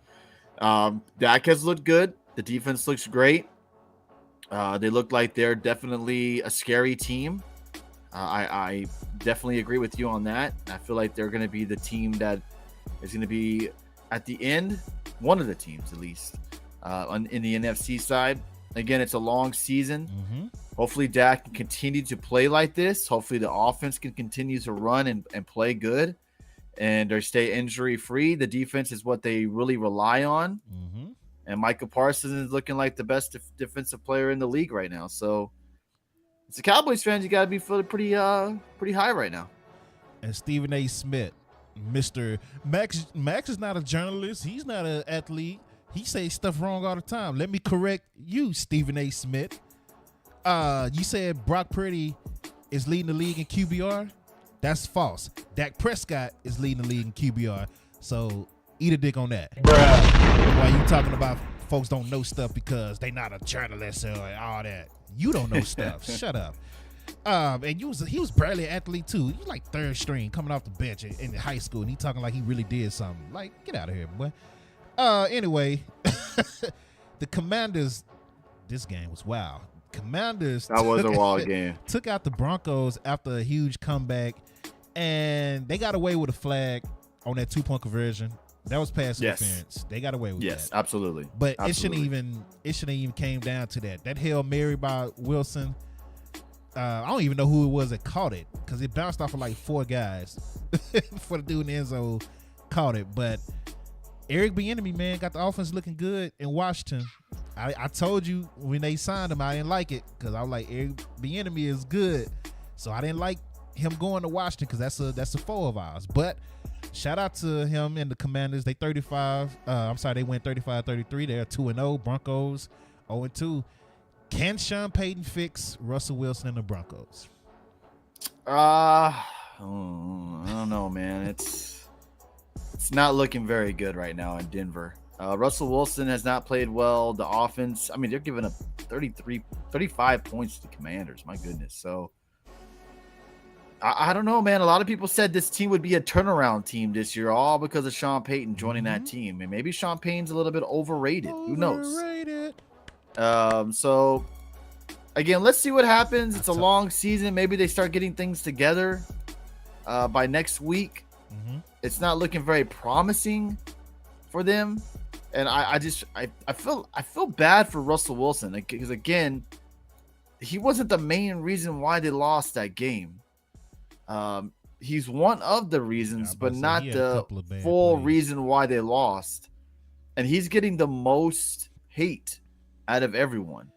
Dak has looked good. The defense looks great. They look like they're definitely a scary team. I definitely agree with you on that. I feel like they're going to be the team that is going to be at the end, one of the teams at least, in the NFC side. Again, it's a long season. Mm-hmm. Hopefully Dak can continue to play like this. Hopefully the offense can continue to run and play good and they stay injury free. The defense is what they really rely on. Mm-hmm. And Micah Parsons is looking like the best defensive player in the league right now. So as a Cowboys fan, you got to be feeling pretty high right now. And Stephen A. Smith, Mr. Max is not a journalist. He's not an athlete. He says stuff wrong all the time. Let me correct you, Stephen A. Smith. You said Brock Purdy is leading the league in QBR. That's false. Dak Prescott is leading the league in QBR. So eat a dick on that. Bruh. Why you talking about folks don't know stuff because they not a journalist or all that? You don't know stuff. Shut up. And he was barely an athlete too. He was like third string coming off the bench in high school, and he talking like he really did something. Like, get out of here, boy. Anyway, the Commanders. This game was wild. Commanders. That was a wild game. Took out the Broncos after a huge comeback, and they got away with a flag on that 2-point conversion. That was pass interference. They got away with that. Yes, absolutely. But absolutely. it shouldn't even came down to that. That Hail Mary by Wilson. I don't even know who it was that caught it because it bounced off of like 4 guys before the dude in the end zone caught it. But Eric Bieniemy, man, got the offense looking good in Washington. I told you when they signed him, I didn't like it because I was like, Eric Bieniemy is good, so I didn't like him going to Washington because that's a foe of ours. But shout out to him and the Commanders. They went 35-33. They're 2-0. Broncos 0-2. Can Sean Payton fix Russell Wilson and the Broncos? I don't know, man. It's not looking very good right now in Denver. Russell Wilson has not played well. The offense, I mean, they're giving up 35 points to the Commanders. My goodness. So I don't know, man. A lot of people said this team would be a turnaround team this year, all because of Sean Payton joining that team. And maybe Sean Payton's a little bit overrated. Who knows? So again, let's see what happens. It's a long season. Maybe they start getting things together by next week. Mm-hmm. It's not looking very promising for them. And I feel bad for Russell Wilson because again, he wasn't the main reason why they lost that game. He's one of the reasons, but not the full reason why they lost. And he's getting the most hate out of everyone.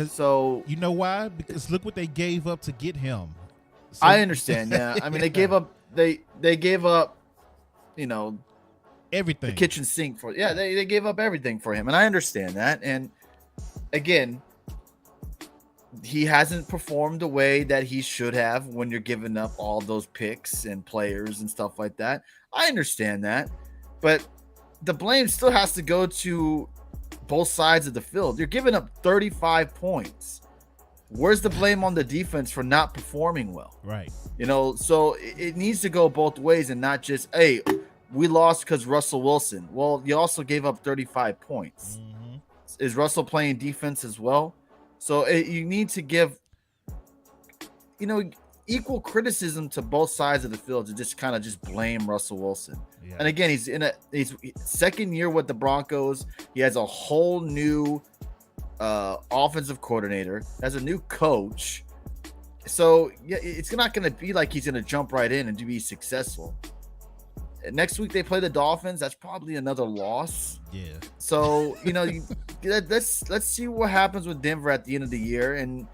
So you know why? Because look what they gave up to get him. So, I understand. Yeah, I mean they gave up. They gave up. Everything. The kitchen sink for. Yeah, they gave up everything for him, and I understand that. And again, he hasn't performed the way that he should have when you're giving up all those picks and players and stuff like that. I understand that, but the blame still has to go to both sides of the field. You're giving up 35 points. Where's the blame on the defense for not performing well? Right. So it needs to go both ways and not just, hey, we lost because Russell Wilson. Well, you also gave up 35 points. Mm-hmm. Is Russell playing defense as well? So you need to give, equal criticism to both sides of the field to just kind of just blame Russell Wilson. Yeah. And again, he's second year with the Broncos. He has a whole new offensive coordinator, has a new coach. So yeah, it's not going to be like he's going to jump right in and be successful. Next week they play the Dolphins. That's probably another loss. Yeah. So let's see what happens with Denver at the end of the year, and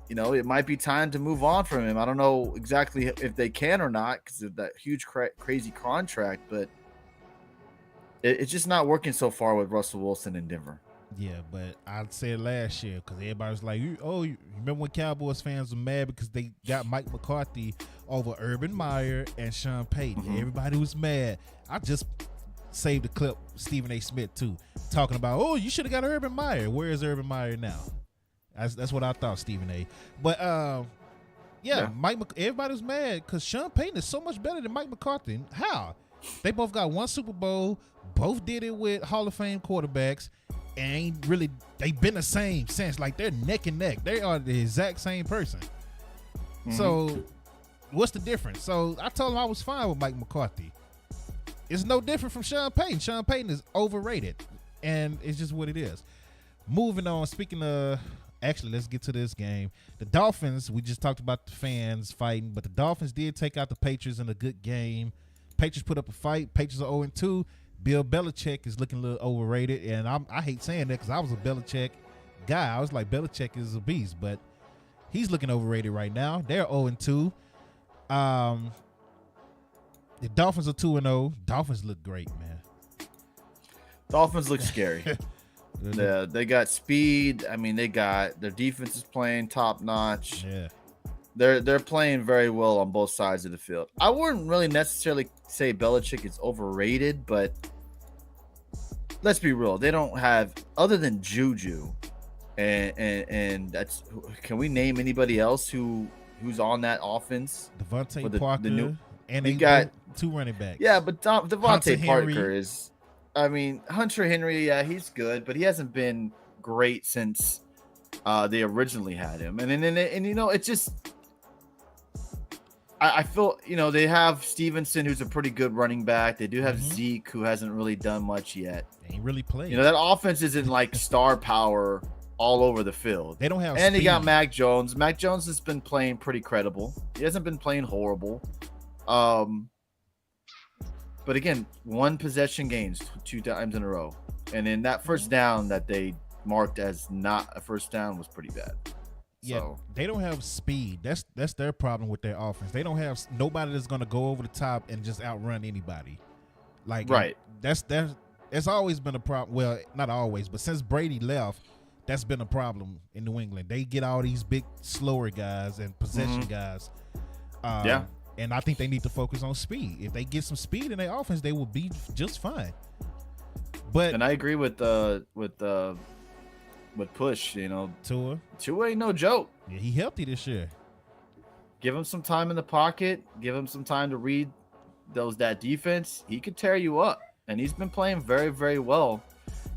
it might be time to move on from him. I don't know exactly if they can or not because of that huge crazy contract, but it's just not working so far with Russell Wilson in Denver. Yeah, but I said last year because everybody was like, you remember when Cowboys fans were mad because they got Mike McCarthy over Urban Meyer and Sean Payton. Mm-hmm. Everybody was mad. I just saved the clip, Stephen A. Smith, too, talking about, you should have got Urban Meyer. Where is Urban Meyer now? That's what I thought, Stephen A. But, everybody was mad because Sean Payton is so much better than Mike McCarthy. How? They both got one Super Bowl. Both did it with Hall of Fame quarterbacks. And they've been the same since. Like, they're neck and neck. They are the exact same person. Mm-hmm. So, what's the difference? So, I told him I was fine with Mike McCarthy. It's no different from Sean Payton. Sean Payton is overrated. And it's just what it is. Moving on, speaking of... Actually, let's get to this game. The Dolphins, we just talked about the fans fighting, but the Dolphins did take out the Patriots in a good game. Patriots put up a fight. Patriots are 0-2. Bill Belichick is looking a little overrated, and I hate saying that because I was a Belichick guy. I was like, Belichick is a beast, but he's looking overrated right now. They're 0-2. The Dolphins are 2-0. Dolphins look great, man. Dolphins look scary. They got speed. I mean, their defense is playing top notch. Yeah. They're playing very well on both sides of the field. I wouldn't really necessarily say Belichick is overrated, but let's be real. They don't have, other than Juju, and that's, can we name anybody else who's on that offense? Devontae Parker, and they got 2 running backs. Yeah, but Devontae Parker is, Hunter Henry, yeah, he's good, but he hasn't been great since they originally had him. And it's just, I feel, they have Stevenson, who's a pretty good running back. They do have Zeke, who hasn't really done much yet. They ain't really played. That offense isn't like star power all over the field. They don't have And speed. They got Mac Jones. Mac Jones has been playing pretty credible. He hasn't been playing horrible. But again, 1 possession gains 2 times in a row. And then that first down that they marked as not a first down was pretty bad. Yeah, so they don't have speed. That's their problem with their offense. They don't have nobody that's going to go over the top and just outrun anybody. Like, right. That's always been a problem. Well, not always, but since Brady left, that's been a problem in New England. They get all these big, slower guys and possession guys. Yeah. And I think they need to focus on speed. If they get some speed in their offense, they will be just fine. And I agree with Push, Tua ain't no joke. Yeah, he healthy this year. Give him some time in the pocket. Give him some time to read that defense. He could tear you up, and he's been playing very, very well.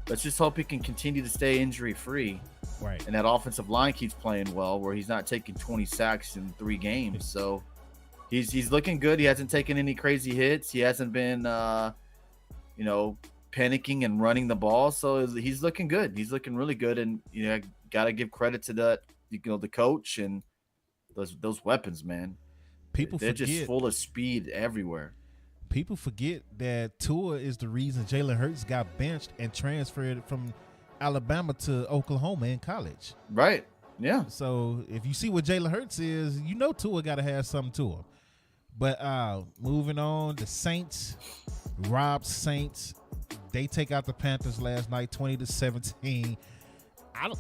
Let's just hope he can continue to stay injury free. Right. And that offensive line keeps playing well, where he's not taking 20 sacks in 3 games. So he's looking good. He hasn't taken any crazy hits. He hasn't been panicking and running the ball. So he's looking good. He's looking really good. And got to give credit to that, the coach and those weapons, man. They're just full of speed everywhere. People forget that Tua is the reason Jalen Hurts got benched and transferred from Alabama to Oklahoma in college. Right. Yeah. So if you see what Jalen Hurts is, Tua got to have something to him. But moving on, the Saints, Saints, they take out the Panthers last night, 20-17.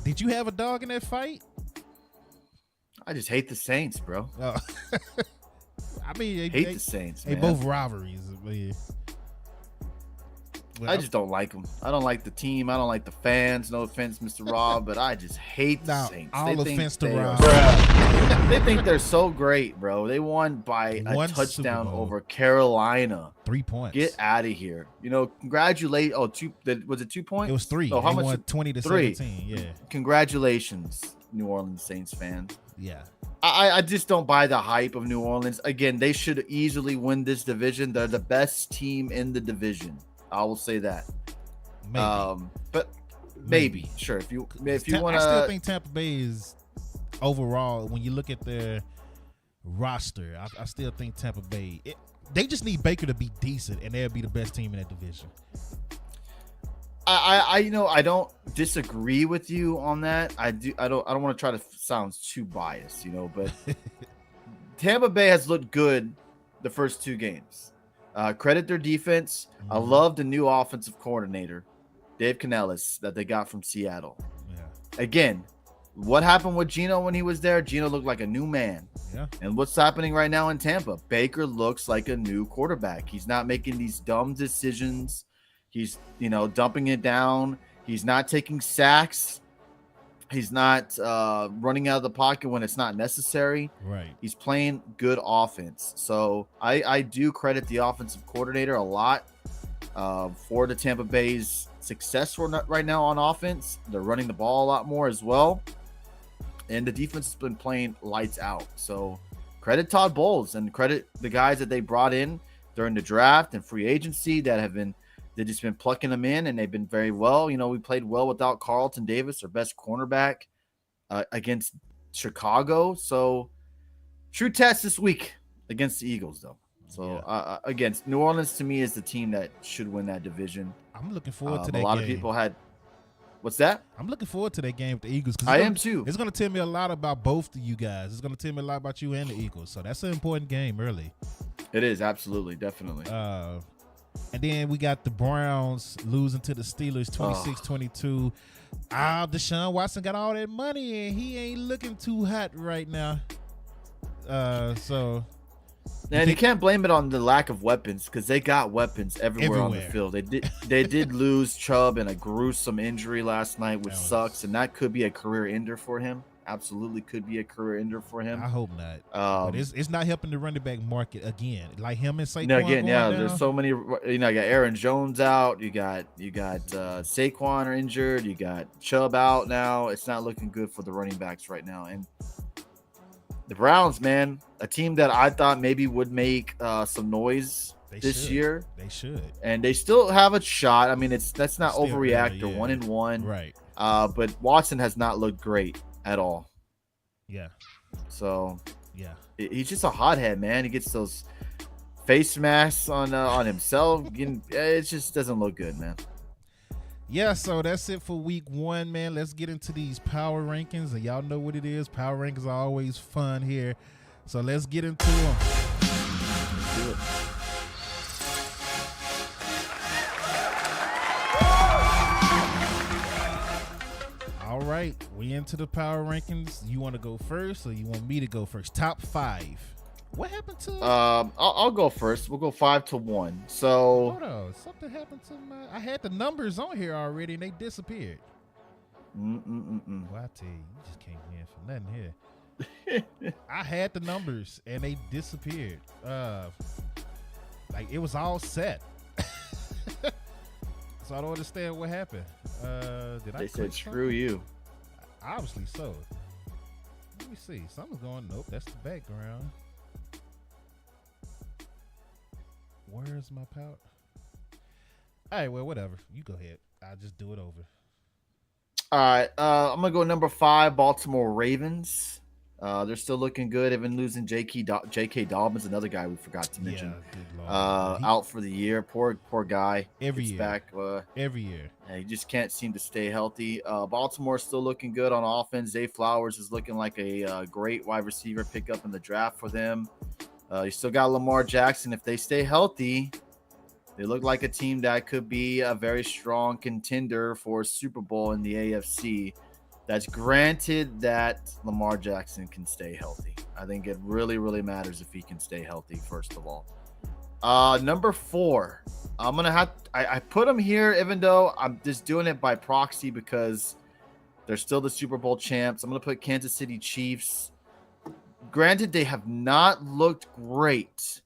Did you have a dog in that fight? I just hate the Saints, bro. I mean, hate the Saints. They man. both rivalries. Well, I just don't like them. I don't like the team. I don't like the fans. No offense, Mr. Rob, but I just hate the Saints. All offense to Rob. They think they're so great, bro. They won by a touchdown over Carolina. 3 points. Get out of here. You know, congratulate. Oh, was it 2 points? It was 3. Oh, how much? Won 20-17. Yeah. Congratulations, New Orleans Saints fans. Yeah. I just don't buy the hype of New Orleans. Again, they should easily win this division. They're the best team in the division. I will say that. Maybe. But maybe. Sure. If you want to, I still think Tampa Bay is overall. When you look at their roster, I still think Tampa Bay. They just need Baker to be decent, and they'll be the best team in that division. I don't disagree with you on that. I don't want to try to sound too biased, but Tampa Bay has looked good the first 2 games. Credit their defense. Mm-hmm. I love the new offensive coordinator, Dave Canellis, that they got from Seattle. Yeah. Again, what happened with Geno when he was there? Geno looked like a new man. Yeah. And what's happening right now in Tampa? Baker looks like a new quarterback. He's not making these dumb decisions. He's, dumping it down. He's not taking sacks. He's not running out of the pocket when it's not necessary. Right. He's playing good offense. So I do credit the offensive coordinator a lot for the Tampa Bay's success right now on offense. They're running the ball a lot more as well. And the defense has been playing lights out. So credit Todd Bowles and credit the guys that they brought in during the draft and free agency they've just been plucking them in, and they've been very well. We played well without Carlton Davis, our best cornerback, against Chicago. So, true test this week against the Eagles, though. So, again, New Orleans to me is the team that should win that division. I'm looking forward to that game. A lot of people had – what's that? I'm looking forward to that game with the Eagles. I am too. It's going to tell me a lot about both of you guys. It's going to tell me a lot about you and the Eagles. So, that's an important game early. It is, absolutely, definitely. And then we got the Browns losing to the Steelers 26-22. Deshaun Watson got all that money, and he ain't looking too hot right now. And you can't blame it on the lack of weapons because they got weapons everywhere on the field. They did lose Chubb in a gruesome injury last night, which sucks, and that could be a career ender for him. Absolutely could be a career ender for him. I hope not. But it's not helping the running back market again. Like him and Saquon. There's so many. You got Aaron Jones out. You got Saquon are injured. You got Chubb out now. It's not looking good for the running backs right now. And the Browns, man, a team that I thought maybe would make some noise this year. They should, and they still have a shot. I mean, that's not overreact or 1-1, right? But Watson has not looked great at all. Yeah. So yeah, he's just a hothead, man. He gets those face masks on himself. It just doesn't look good, man. Yeah, so that's it for week 1, man. Let's get into these power rankings, and y'all know what it is. Power rankings are always fun here, so let's get into them. Let's do it. All right, we into the power rankings. You want to go first, or you want me to go first? Top 5. What happened to? I'll go first. We'll go 5-1. So hold on, something happened to my. I had the numbers on here already, and they disappeared. Well, I tell you, you just came in for nothing here. I had the numbers, and they disappeared. Like it was all set. So I don't understand what happened. They said screw you. Obviously so. Let me see. Something's going. Nope, that's the background. Where's my power? All right, well, whatever. You go ahead. I'll just do it over. All right. I'm gonna go number 5, Baltimore Ravens. They're still looking good, even losing J.K. Dobbins, another guy we forgot to mention. Out for the year. Poor guy. Every year. Back. Every year. He just can't seem to stay healthy. Baltimore's still looking good on offense. Zay Flowers is looking like a great wide receiver pickup in the draft for them. You still got Lamar Jackson. If they stay healthy, they look like a team that could be a very strong contender for a Super Bowl in the AFC. That's granted that Lamar Jackson can stay healthy. I think it really, really matters if he can stay healthy, first of all. Number 4. I'm going to have – I put him here even though I'm just doing it by proxy because they're still the Super Bowl champs. I'm going to put Kansas City Chiefs. Granted, they have not looked great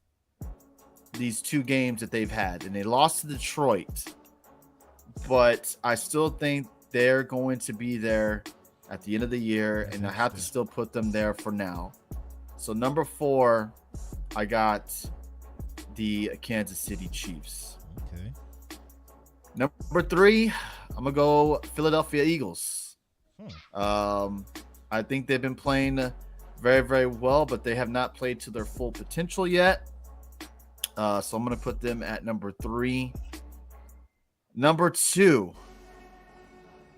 these 2 games that they've had, and they lost to Detroit. But I still think they're going to be there at the end of the year, and I have to still put them there for now. So number 4, I got the Kansas City Chiefs. Okay. Number 3, I'm gonna go Philadelphia Eagles. I think they've been playing very, very well, but they have not played to their full potential yet. So I'm gonna put them at number 3. Number 2.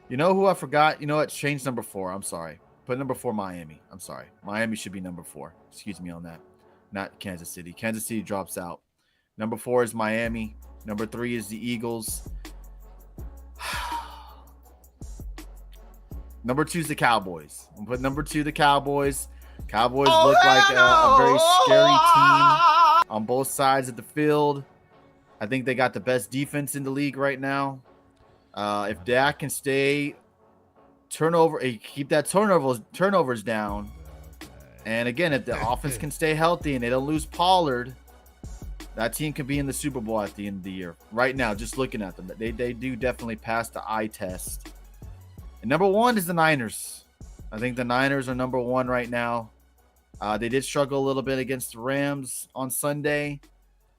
You know who I forgot? You know what? Change number 4. I'm sorry. Put number 4 Miami. I'm sorry. Miami should be number 4. Excuse me on that. Not Kansas City. Kansas City drops out. Number 4 is Miami. Number 3 is the Eagles. Number 2 is the Cowboys. I'm putting number 2 the Cowboys. Cowboys look like a very scary team on both sides of the field. I think they got the best defense in the league right now. If Dak can stay keep that turnovers down, and again, if the offense can stay healthy and they don't lose Pollard, that team can be in the Super Bowl at the end of the year. Right now, just looking at them, they do definitely pass the eye test. And number 1 is the Niners. I think the Niners are number 1 right now. They did struggle a little bit against the Rams on Sunday,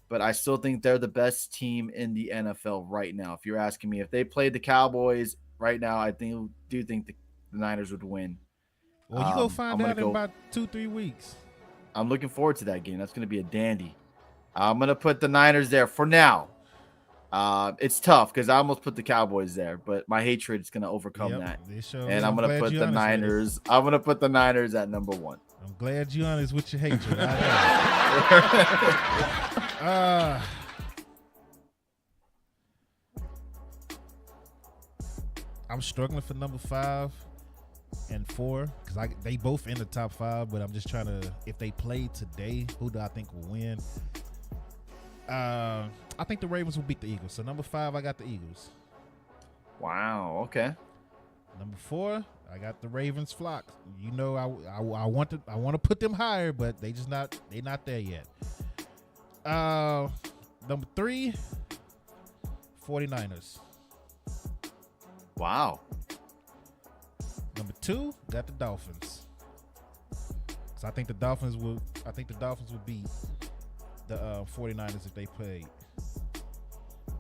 but I still think they're the best team in the NFL right now. If you're asking me, if they played the Cowboys right now, I do think the Niners would win. Well, you go find out in about 2-3 weeks. I'm looking forward to that game. That's going to be a dandy. I'm going to put the Niners there for now. It's tough because I almost put the Cowboys there, but my hatred is going to overcome that. And I'm going to put the Niners. I'm going to put the Niners at number 1. I'm glad you're honest with your hatred. I'm struggling for number 5 and 4 because they both in the top 5, but I'm just trying to, if they play today, who do I think will win? I think the Ravens will beat the Eagles. So number 5, I got the Eagles. Wow. Okay. Number 4, I got the Ravens flock. You know, I want to put them higher, but they're not there yet. Number 3, 49ers. Wow. Number 2, got the Dolphins. So I think the Dolphins will beat the 49ers if they played.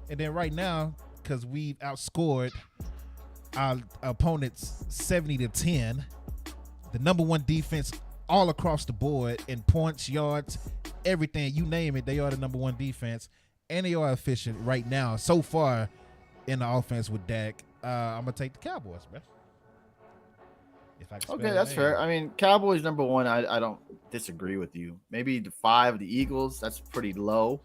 And then right now, because we've outscored our opponents 70-10, the number 1 defense all across the board in points, yards, everything, you name it, they are the number 1 defense, and they are efficient right now so far in the offense with Dak. I'm gonna take the Cowboys, man. Okay, that's fair. I mean, Cowboys number 1. I don't disagree with you. Maybe the 5, the Eagles. That's pretty low.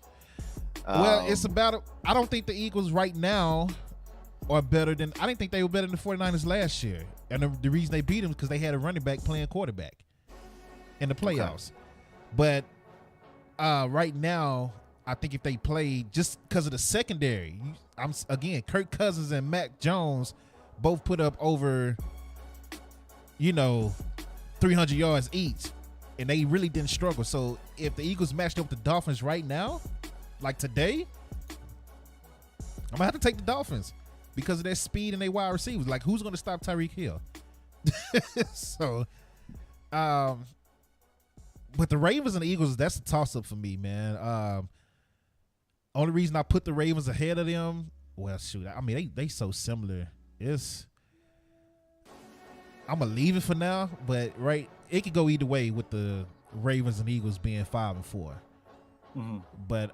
Well, it's about. I don't think the Eagles right now are better than. I didn't think they were better than the 49ers last year, and the reason they beat them is because they had a running back playing quarterback in the playoffs. Okay. But right now, I think if they play, just because of the secondary, Kirk Cousins and Mac Jones both put up over, 300 yards each, and they really didn't struggle. So if the Eagles matched up with the Dolphins right now, like today, I'm gonna have to take the Dolphins because of their speed and their wide receivers. Like, who's gonna stop Tyreek Hill? So, but the Ravens and the Eagles, that's a toss-up for me, man. Only reason I put the Ravens ahead of them, well, shoot, I mean, they so similar. I'm gonna leave it for now, but it could go either way with the Ravens and Eagles being 5 and 4. Mm-hmm. But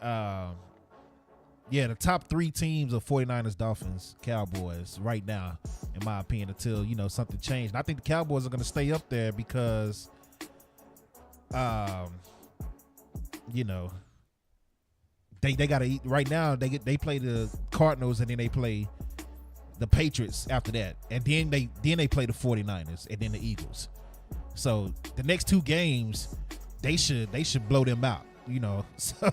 the top 3 teams are 49ers, Dolphins, Cowboys right now, in my opinion, until something changed. And I think the Cowboys are gonna stay up there because they gotta eat right now. They play the Cardinals and then they play the Patriots after that, and then they play the 49ers and then the Eagles. So the next 2 games, they should blow them out, you know. So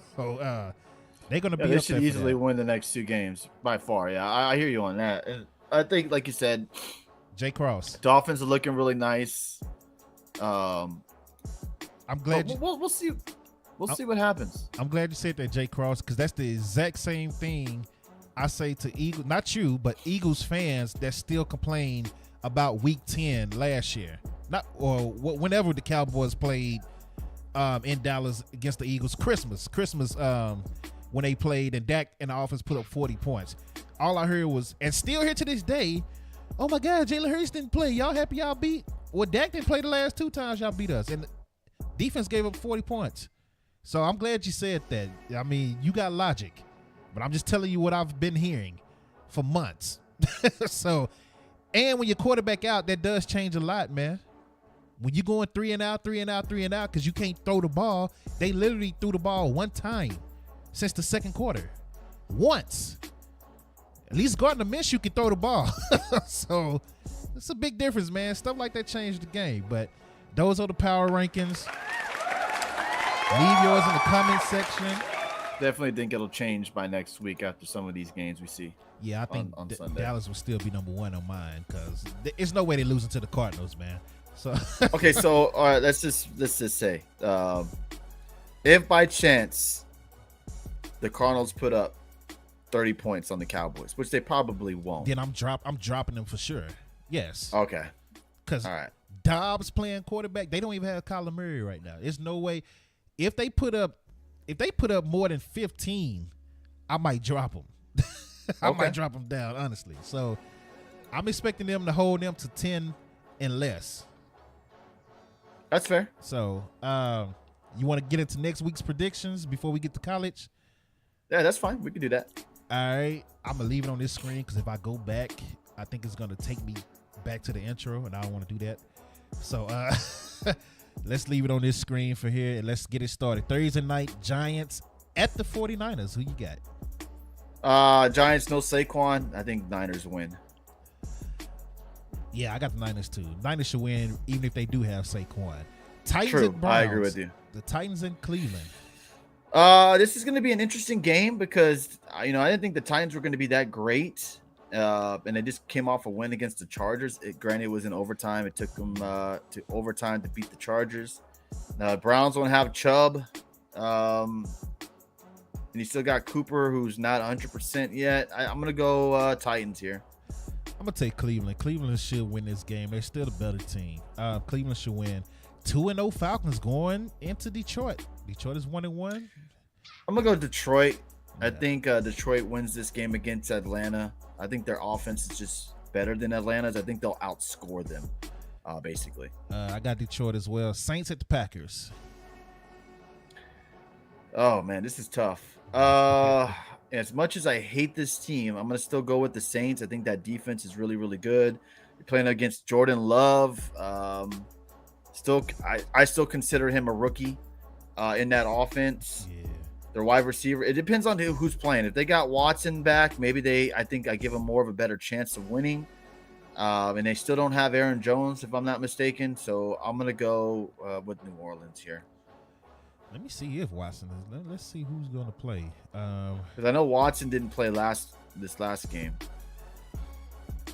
they're gonna be. They up should there easily win the next 2 games by far. Yeah, I hear you on that. And I think, like you said, Jay Cross. Dolphins are looking really nice. I'm glad. We'll see. We'll see what happens. I'm glad you said that, Jay Cross, because that's the exact same thing I say to Eagles, not you, but Eagles fans that still complain about Week 10 last year, whenever the Cowboys played in Dallas against the Eagles. Christmas, when they played and Dak and the offense put up 40 points. All I heard was, and still here to this day, oh my God, Jalen Hurts didn't play. Y'all happy y'all beat? Well, Dak didn't play the last 2 times y'all beat us, and defense gave up 40 points. So I'm glad you said that. I mean, you got logic. But I'm just telling you what I've been hearing for months. So, and when your quarterback out, that does change a lot, man. When you're going 3 and out, because you can't throw the ball, they literally threw the ball 1 time since the second quarter. Once. At least Gardner Minshew can throw the ball. So, it's a big difference, man. Stuff like that changed the game. But those are the power rankings. Leave yours in the comment section. Definitely think it'll change by next week after some of these games we see. Yeah, I think on Sunday. Dallas will still be number 1 on mine because there's no way they're losing to the Cardinals, man. So okay, so all right, let's just say, if by chance the Cardinals put up 30 points on the Cowboys, which they probably won't, then I'm dropping them for sure. Yes. Okay. Because Dobbs playing quarterback, they don't even have Kyler Murray right now. There's no way. If they put up more than 15, I might drop them. I might drop them down, honestly. So I'm expecting them to hold them to 10 and less. That's fair. So you want to get into next week's predictions before we get to college? Yeah, that's fine. We can do that. All right. I'm going to leave it on this screen because if I go back, I think it's going to take me back to the intro, and I don't want to do that. So let's leave it on this screen for here, and let's get it started. Thursday night, Giants at the 49ers. Who you got? Giants, no Saquon. I think Niners win. Yeah, I got the Niners too. Niners should win even if they do have Saquon. Titans True. and Browns. I agree with you. The Titans in Cleveland. This is going to be an interesting game because, I didn't think the Titans were going to be that great. And they just came off a win against the Chargers. Granted, it was in overtime. It took them to overtime to beat the Chargers. Browns don't have Chubb. And you still got Cooper, who's not 100% yet. I'm going to go Titans here. I'm going to take Cleveland. Cleveland should win this game. They're still the better team. Cleveland should win. 2-0 Falcons going into Detroit. Detroit is 1-1. I'm going to go Detroit. Yeah. I think Detroit wins this game against Atlanta. I think their offense is just better than Atlanta's. I think they'll outscore them, basically. I got Detroit as well. Saints at the Packers. Oh, man, this is tough. As much as I hate this team, I'm going to still go with the Saints. I think that defense is really, really good. You're playing against Jordan Love. I still consider him a rookie in that offense. Yeah. Their wide receiver. It depends on who's playing. If they got Watson back, maybe I think I give them more of a better chance of winning. And they still don't have Aaron Jones, if I'm not mistaken. So I'm going to go with New Orleans here. Let me see if Watson is. Let's see who's going to play. Because I know Watson didn't play this last game.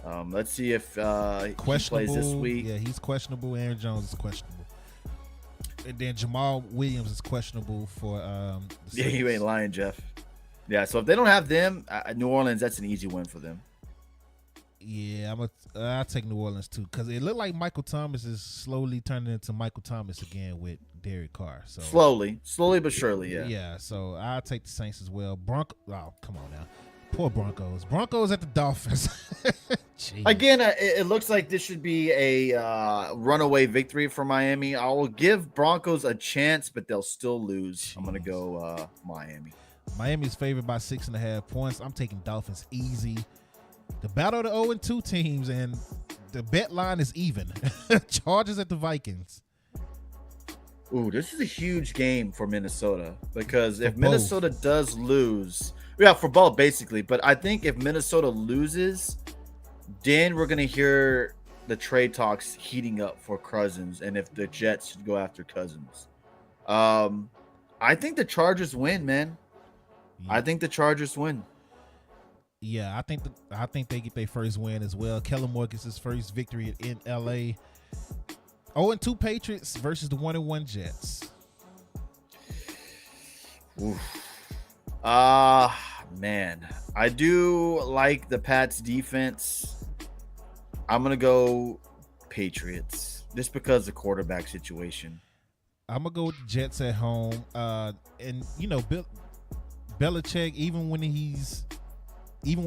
Let's see if he plays this week. Yeah, he's questionable. Aaron Jones is questionable. And then Jamal Williams is questionable for yeah, you ain't lying, Jeff. Yeah, so if they don't have them, New Orleans, that's an easy win for them. Yeah, I'll take New Orleans too because it looked like Michael Thomas is slowly turning into Michael Thomas again with Derek Carr. So slowly but surely, yeah. Yeah, so I'll take the Saints as well. Oh, come on now. Poor Broncos. Broncos at the Dolphins. Again, it looks like this should be a runaway victory for Miami. I will give Broncos a chance, but they'll still lose. Jeez. I'm going to go Miami. Miami's favored by 6.5 points. I'm taking Dolphins easy. The battle of the 0-2 teams, and the bet line is even. Chargers at the Vikings. Ooh, this is a huge game for Minnesota because if both. Minnesota does lose, yeah, for both basically. But I think if Minnesota loses, then we're gonna hear the trade talks heating up for Cousins, and if the Jets should go after Cousins. I think the Chargers win, man. Yeah. I think the Chargers win. Yeah, I think they get their first win as well. Kellen Moore gets his first victory in LA. 0-2 Patriots versus the 1-1 Jets. Oof. Man, I do like the Pats defense. I'm gonna go Patriots just because of the quarterback situation. I'm gonna go with the Jets at home. And you know, Belichick, even when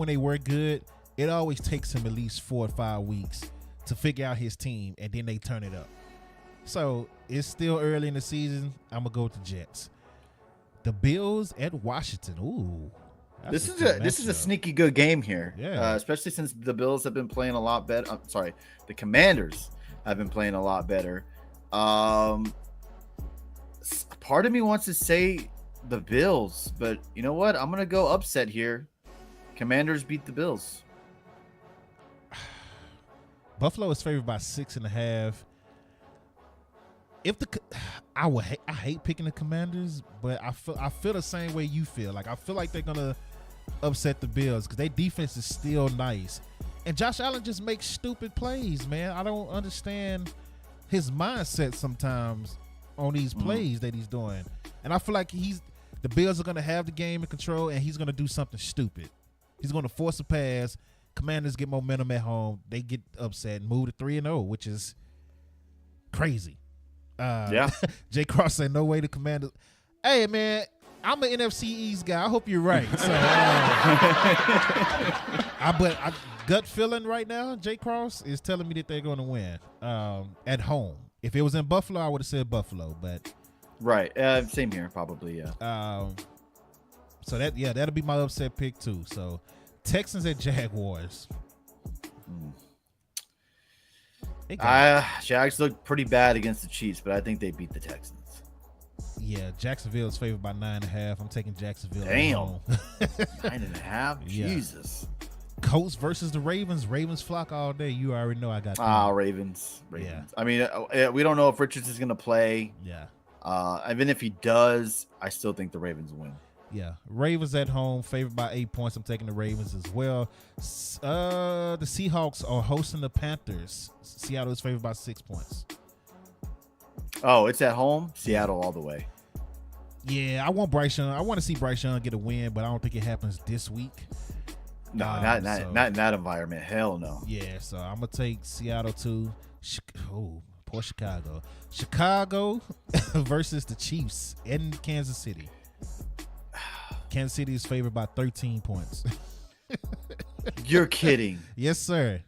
they were good, it always takes him at least 4 or 5 weeks to figure out his team, and then they turn it up. So it's still early in the season. I'm gonna go with the Jets. The Bills at Washington. Ooh, This is a sneaky good game here. Yeah, especially since the Bills have been playing a lot better. The Commanders have been playing a lot better. Part of me wants to say the Bills, but you know what? I'm gonna go upset here. Commanders beat the Bills. Buffalo is favored by 6.5. I hate picking the Commanders, but I feel the same way you feel. Like I feel like they're gonna upset the Bills because their defense is still nice, and Josh Allen just makes stupid plays, man. I don't understand his mindset sometimes on these plays that he's doing, and I feel like the Bills are gonna have the game in control, and he's gonna do something stupid. He's gonna force a pass. Commanders get momentum at home. They get upset and move to 3-0, which is crazy. Yeah. Jay Cross said, "No way the Commanders." Hey, man, I'm an NFC East guy. I hope you're right. So, I gut feeling right now, Jay Cross is telling me that they're going to win at home. If it was in Buffalo, I would have said Buffalo, but right, same here, probably, yeah. So that'll be my upset pick too. So Texans at Jaguars. Jags look pretty bad against the Chiefs, but I think they beat the Texans. Yeah, Jacksonville is favored by 9.5. I'm taking Jacksonville. Damn. 9.5? Yeah. Jesus. Colts versus the Ravens. Ravens flock all day. You already know I got Ravens. Yeah. I mean, we don't know if Richards is going to play. Yeah. Even if he does, I still think the Ravens win. Yeah. Ravens at home, favored by 8 points. I'm taking the Ravens as well. The Seahawks are hosting the Panthers. Seattle is favored by 6 points. Oh, it's at home? Seattle all the way. Yeah, I want Bryce Young. I want to see Bryce Young get a win, but I don't think it happens this week. No, not in that environment. Hell no. Yeah, so I'm going to take Seattle too. Oh, poor Chicago. Chicago versus the Chiefs in Kansas City. Kansas City is favored by 13 points. You're kidding. Yes, sir.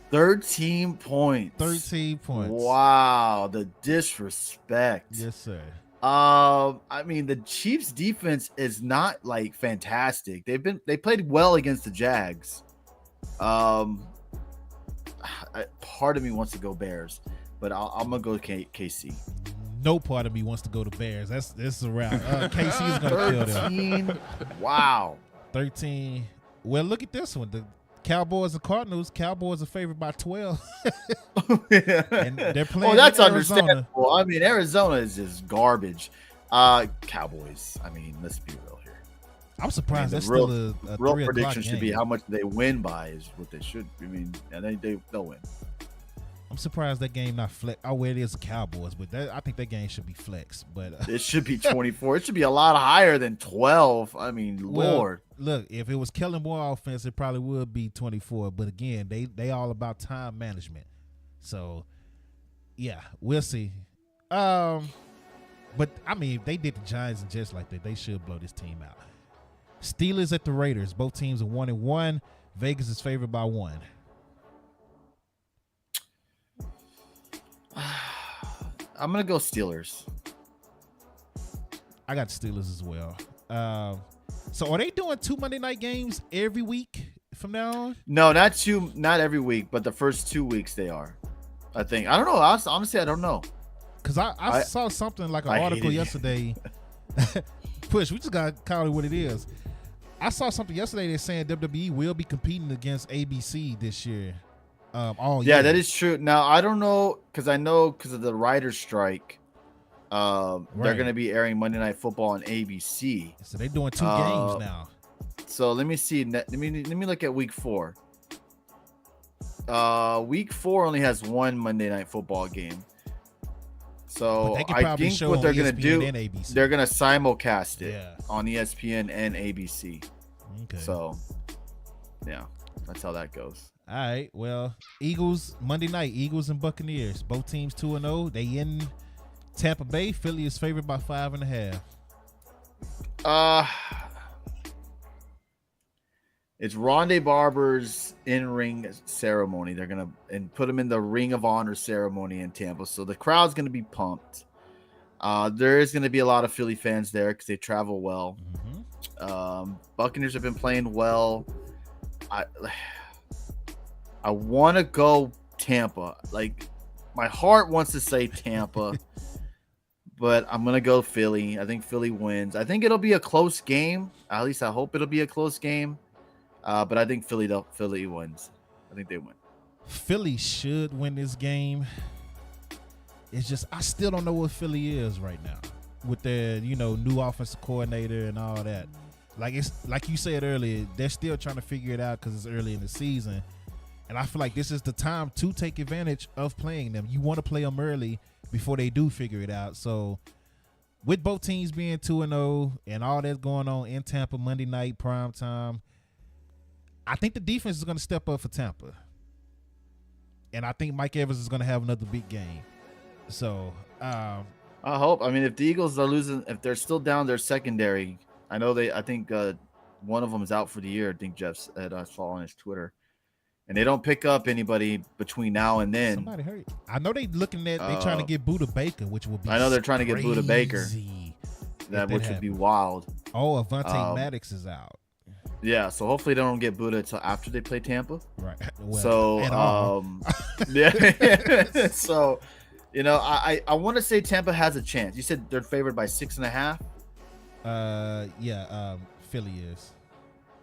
13 points. 13 points. Wow, the disrespect. Yes, sir. I mean, the Chiefs defense is not like fantastic. They played well against the Jags. Part of me wants to go Bears, but I'm gonna go KC. No part of me wants to go to Bears. That's a wrap. KC is gonna kill them. 13. Wow. 13. Well, look at this one. The Cowboys and Cardinals. Cowboys are favored by 12. And they're playing. Oh, that's in Arizona. understandable. I mean, Arizona is just garbage. Cowboys. I mean, let's be real here. I'm surprised that's real, still a real 3 prediction game. should be how much they win by is what they should. I mean, and they'll win. I'm surprised that game not flex. Oh, well, it is the Cowboys, but I think that game should be flex. But it should be 24. It should be a lot higher than 12. I mean, Lord. Look, if it was Kellen Moore offense, it probably would be 24. But again, they all about time management. So, yeah, we'll see. But I mean, if they did the Giants and Jets like that, they should blow this team out. Steelers at the Raiders. Both teams are 1-1. Vegas is favored by 1. I'm gonna go Steelers. I got Steelers as well. So are they doing 2 Monday night games every week from now on? No, not every week, but the first 2 weeks they are. I think. I don't know. Honestly, I don't know. Because I saw something like an article yesterday. Push, we just got to call it what it is. I saw something yesterday that's saying WWE will be competing against ABC this year. All year. Yeah, that is true. Now I don't know because of the writer's strike, they're going to be airing Monday Night Football on ABC. So they're doing 2 games now. So let me see. Let me look at week 4. Week 4 only has 1 Monday Night Football game. So I think what they're going to do, they're going to simulcast it on ESPN and ABC. Okay. So, yeah, that's how that goes. All right. Well, Eagles Monday night. Eagles and Buccaneers. Both teams 2-0. They in Tampa Bay. Philly is favored by 5.5. It's Rondé Barber's in-ring ceremony. They're gonna put him in the Ring of Honor ceremony in Tampa, so the crowd's gonna be pumped. There is gonna be a lot of Philly fans there because they travel well. Mm-hmm. Buccaneers have been playing well. I want to go Tampa. Like my heart wants to say Tampa, but I'm gonna go Philly. I think Philly wins. I think it'll be a close game. At least I hope it'll be a close game. But I think Philly wins. I think they win. Philly should win this game. It's just I still don't know what Philly is right now with their new offensive coordinator and all that. Like it's like you said earlier, they're still trying to figure it out because it's early in the season, and I feel like this is the time to take advantage of playing them. You want to play them early before they do figure it out. So with both teams being 2-0 and all that's going on in Tampa Monday night prime time, I think the defense is going to step up for Tampa. And I think Mike Evans is going to have another big game. So, I hope. I mean, if the Eagles are losing, if they're still down their secondary, I think one of them is out for the year. I think Jeff said, I saw on his Twitter. And they don't pick up anybody between now and then. Somebody hurt. I know they're trying to get Buda Baker, which will be I know they're trying to get Buda Baker. Which would be wild. Oh, Avonte Maddox is out. Yeah, so hopefully they don't get Buddha until after they play Tampa. Right. Well, so, yeah. So, I want to say Tampa has a chance. You said they're favored by 6.5. Yeah. Philly is.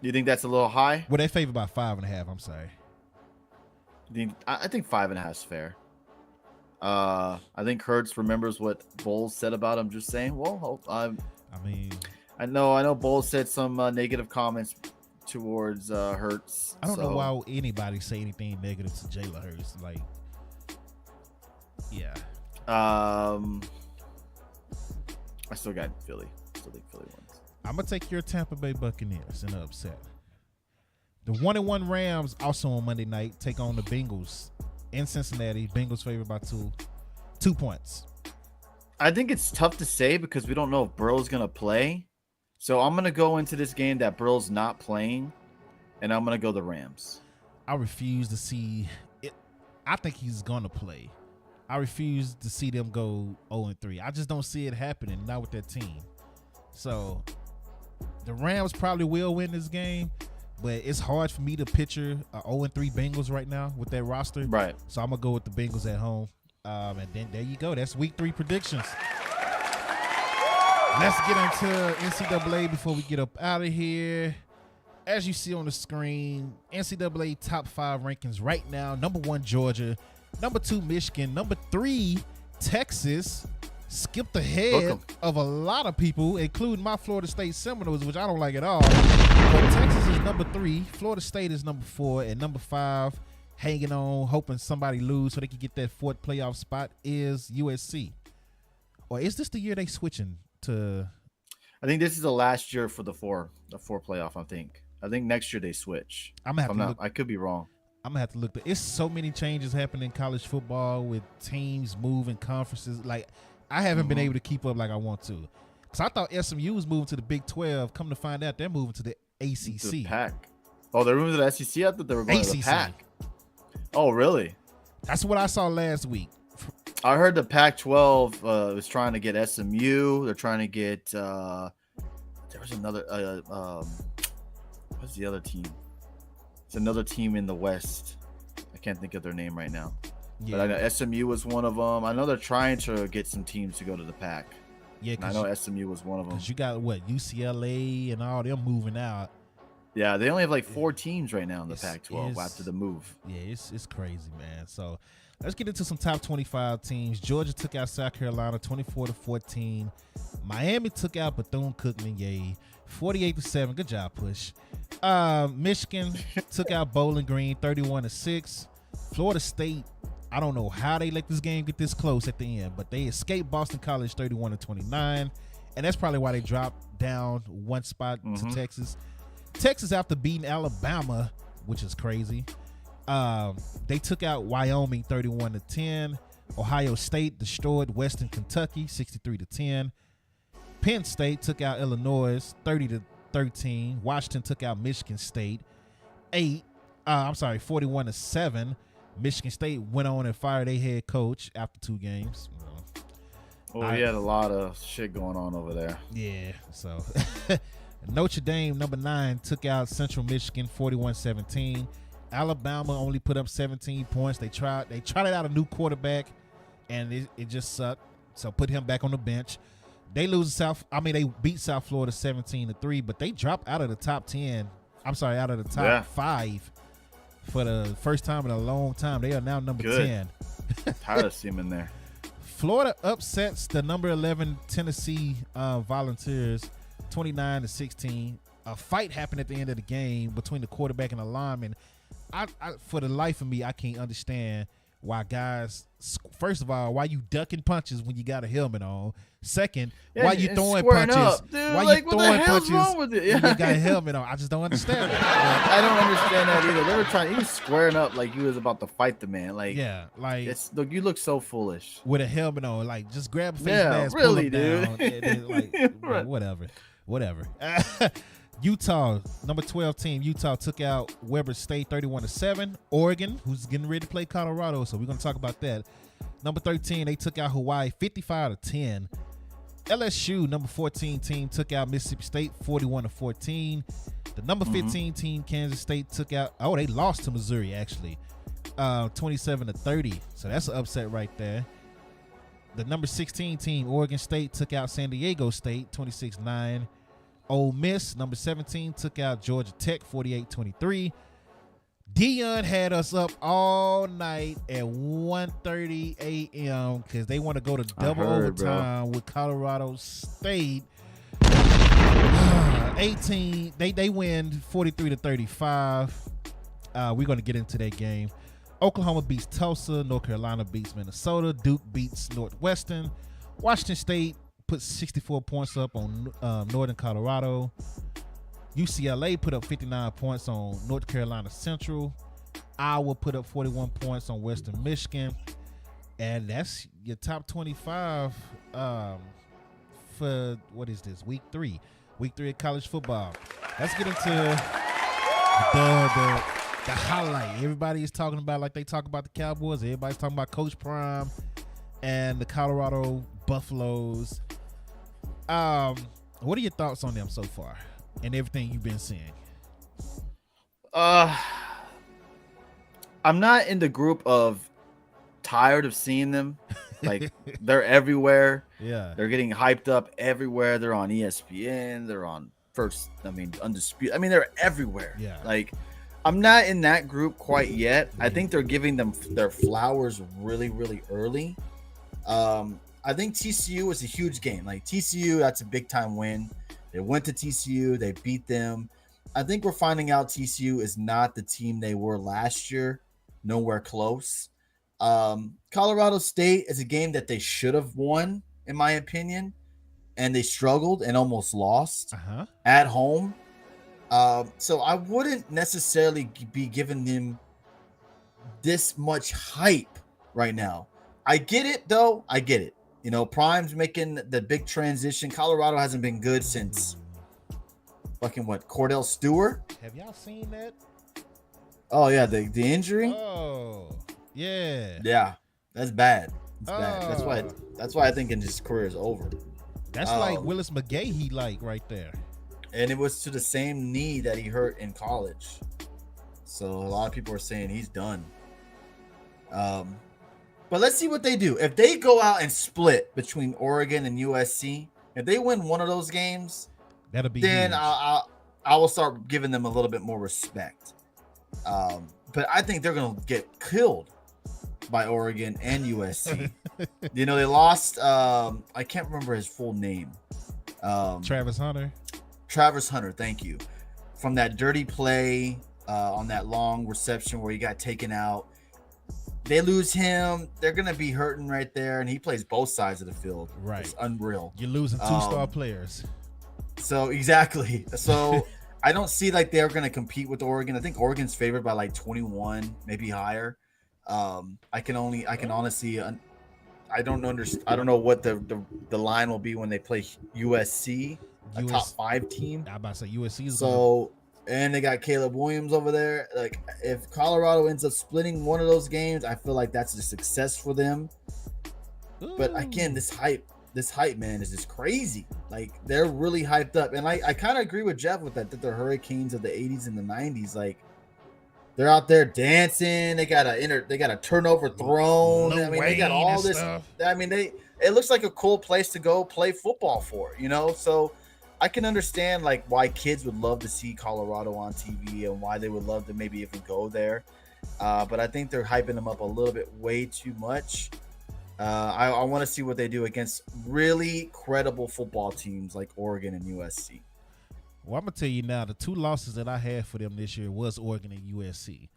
Do you think that's a little high? Well, they're favored by 5.5. I'm sorry. I think 5.5 is fair. I think Hurts remembers what Bowles said about him. Just saying. Well, I know Bowles said some negative comments towards Hurts. I don't know why anybody say anything negative to Jalen Hurts. Like, yeah. I still got Philly. Still think Philly wins. I'm going to take your Tampa Bay Buccaneers in the upset. The 1-1 Rams also on Monday night take on the Bengals in Cincinnati. Bengals favored by 2 points. I think it's tough to say because we don't know if Burrow's going to play. So I'm going to go into this game that Burrow's not playing, and I'm going to go the Rams. I refuse to see it. I think he's going to play. I refuse to see them go 0-3. I just don't see it happening, not with that team. So the Rams probably will win this game, but it's hard for me to picture a 0-3 Bengals right now with that roster. Right. So I'm going to go with the Bengals at home. And then there you go. That's week 3 predictions. Let's get into NCAA before we get up out of here. As you see on the screen, NCAA top 5 rankings right now. Number 1, Georgia. Number 2, Michigan. Number 3, Texas. Skipped ahead of a lot of people, including my Florida State Seminoles, which I don't like at all. But Texas is number 3. Florida State is number 4. And number 5, hanging on, hoping somebody lose so they can get that 4th playoff spot, is USC. Or is this the year they switching to? I think this is the last year for the 4 playoff. I think next year they switch. I could be wrong. I'm gonna have to look. It's so many changes happening in college football with teams moving, conferences. Like I haven't been able to keep up like I want to. Cause I thought SMU was moving to the Big 12. Come to find out, they're moving to the ACC. The PAC. Oh, they're moving to the SEC. I thought they were going to the PAC. Oh, really? That's what I saw last week. I heard the Pac-12 was trying to get SMU. They're trying to get. There was another. What's the other team? It's another team in the West. I can't think of their name right now. Yeah. But I know SMU was one of them. I know they're trying to get some teams to go to the PAC. Yeah, I know SMU was one of them. Because you got UCLA and all them moving out. Yeah, they only have like 4 teams right now in the Pac-12 after the move. Yeah, it's crazy, man. So let's get into some top 25 teams. Georgia took out South Carolina 24-14. Miami took out Bethune-Cookman, yay, 48-7. Good job, Push. Michigan took out Bowling Green 31-6. Florida State, I don't know how they let this game get this close at the end, but they escaped Boston College 31-29, and that's probably why they dropped down one spot to Texas. Texas, after beating Alabama, which is crazy, they took out Wyoming 31-10. Ohio State destroyed Western Kentucky 63-10. Penn State took out Illinois 30-13. Washington took out Michigan State 41-7. Michigan State went on and fired their head coach after 2 games. Well, he had a lot of shit going on over there. Yeah, so Notre Dame, number 9, took out Central Michigan 41-17. Alabama only put up 17 points. They tried it out a new quarterback, and it just sucked. So put him back on the bench. They beat South Florida 17-3, but they dropped out of the top 10. I'm sorry, out of the top 5 for the first time in a long time. They are now number 10. Tired of seeing him in there. Florida upsets the number 11 Tennessee Volunteers 29-16. A fight happened at the end of the game between the quarterback and the lineman. I for the life of me, I can't understand why guys. First of all, why you ducking punches when you got a helmet on? Second, why you throwing punches? Why you throwing punches when you got a helmet on? I just don't understand it. I don't understand that either. He was squaring up like he was about to fight the man. Like, yeah, like look, you look so foolish with a helmet on. Like, just grab a face mask, really, pull him down, and then, like, right. Whatever. Utah, number 12 team, Utah took out Weber State 31-7. Oregon, who's getting ready to play Colorado, so we're going to talk about that. Number 13, they took out Hawaii 55-10. LSU, number 14 team, took out Mississippi State 41-14. The number 15 team, Kansas State, took out, they lost to Missouri, actually, 27-30. So that's an upset right there. The number 16 team, Oregon State, took out San Diego State 26-9. Ole Miss, number 17, took out Georgia Tech 48-23. Dion had us up all night at 1:30 a.m. because they want to go to double overtime with Colorado State. 18, they win 43-35. We're going to get into that game. Oklahoma beats Tulsa. North Carolina beats Minnesota. Duke beats Northwestern. Washington State put 64 points up on Northern Colorado. UCLA put up 59 points on North Carolina Central. Iowa put up 41 points on Western Michigan. And that's your top 25 for, what is this, week 3. Week 3 of college football. Let's get into the highlight. Everybody is talking about, like they talk about the Cowboys. Everybody's talking about Coach Prime and the Colorado Buffaloes. What are your thoughts on them so far and everything you've been seeing? I'm not in the group of tired of seeing them. Like, they're everywhere. Yeah, they're getting hyped up everywhere. They're on ESPN. They're on Undisputed. They're everywhere. Yeah, like, I'm not in that group quite yet. I think they're giving them their flowers really, really early. I think TCU was a huge game. Like, TCU, that's a big time win. They went to TCU. They beat them. I think we're finding out TCU is not the team they were last year. Nowhere close. Colorado State is a game that they should have won, in my opinion. And they struggled and almost lost at home. So I wouldn't necessarily be giving them this much hype right now. I get it, though. I get it. You know, Prime's making the big transition. Colorado hasn't been good since Cordell Stewart? Have y'all seen that? Oh, yeah, the injury? Oh, yeah. Yeah, that's bad. It's bad. That's why I think his career is over. That's like Willis McGahee, right there. And it was to the same knee that he hurt in college. So a lot of people are saying he's done. But let's see what they do. If they go out and split between Oregon and USC, if they win one of those games, that'll be then huge. I will start giving them a little bit more respect. But I think they're going to get killed by Oregon and USC. You know, they lost. I can't remember his full name. Travis Hunter. Travis Hunter, thank you. From that dirty play on that long reception where he got taken out. They lose him. They're going to be hurting right there. And he plays both sides of the field. Right. It's unreal. You're losing 2-star players. So, exactly. So, I don't see like they're going to compete with Oregon. I think Oregon's favored by like 21, maybe higher. I can honestly, I don't understand. I don't know what the line will be when they play USC, a top 5 team. I'm about to say USC is and they got Caleb Williams over there. Like, if Colorado ends up splitting one of those games, I feel like that's a success for them. Ooh. But again, this hype, man, is just crazy. Like, they're really hyped up. And I kind of agree with Jeff with that the Hurricanes of the 80s and the 90s, like, they're out there dancing. They got a turnover thrown. I mean, they got all this stuff. I mean, it looks like a cool place to go play football for, you know? So I can understand like why kids would love to see Colorado on TV and why they would love to maybe even go there. But I think they're hyping them up a little bit way too much. I want to see what they do against really credible football teams like Oregon and USC. Well, I'm going to tell you now, the 2 losses that I had for them this year was Oregon and USC.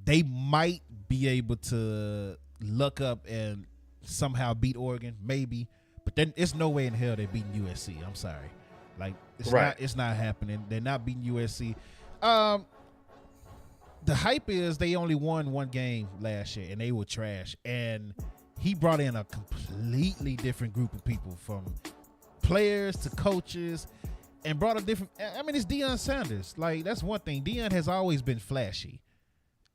They might be able to luck up and somehow beat Oregon, maybe. But then it's no way in hell they're beating USC. I'm sorry. Like, it's not happening. They're not beating USC. The hype is they only won 1 game last year, and they were trash. And he brought in a completely different group of people, from players to coaches, and brought a different. I mean, it's Deion Sanders. Like, that's one thing. Deion has always been flashy.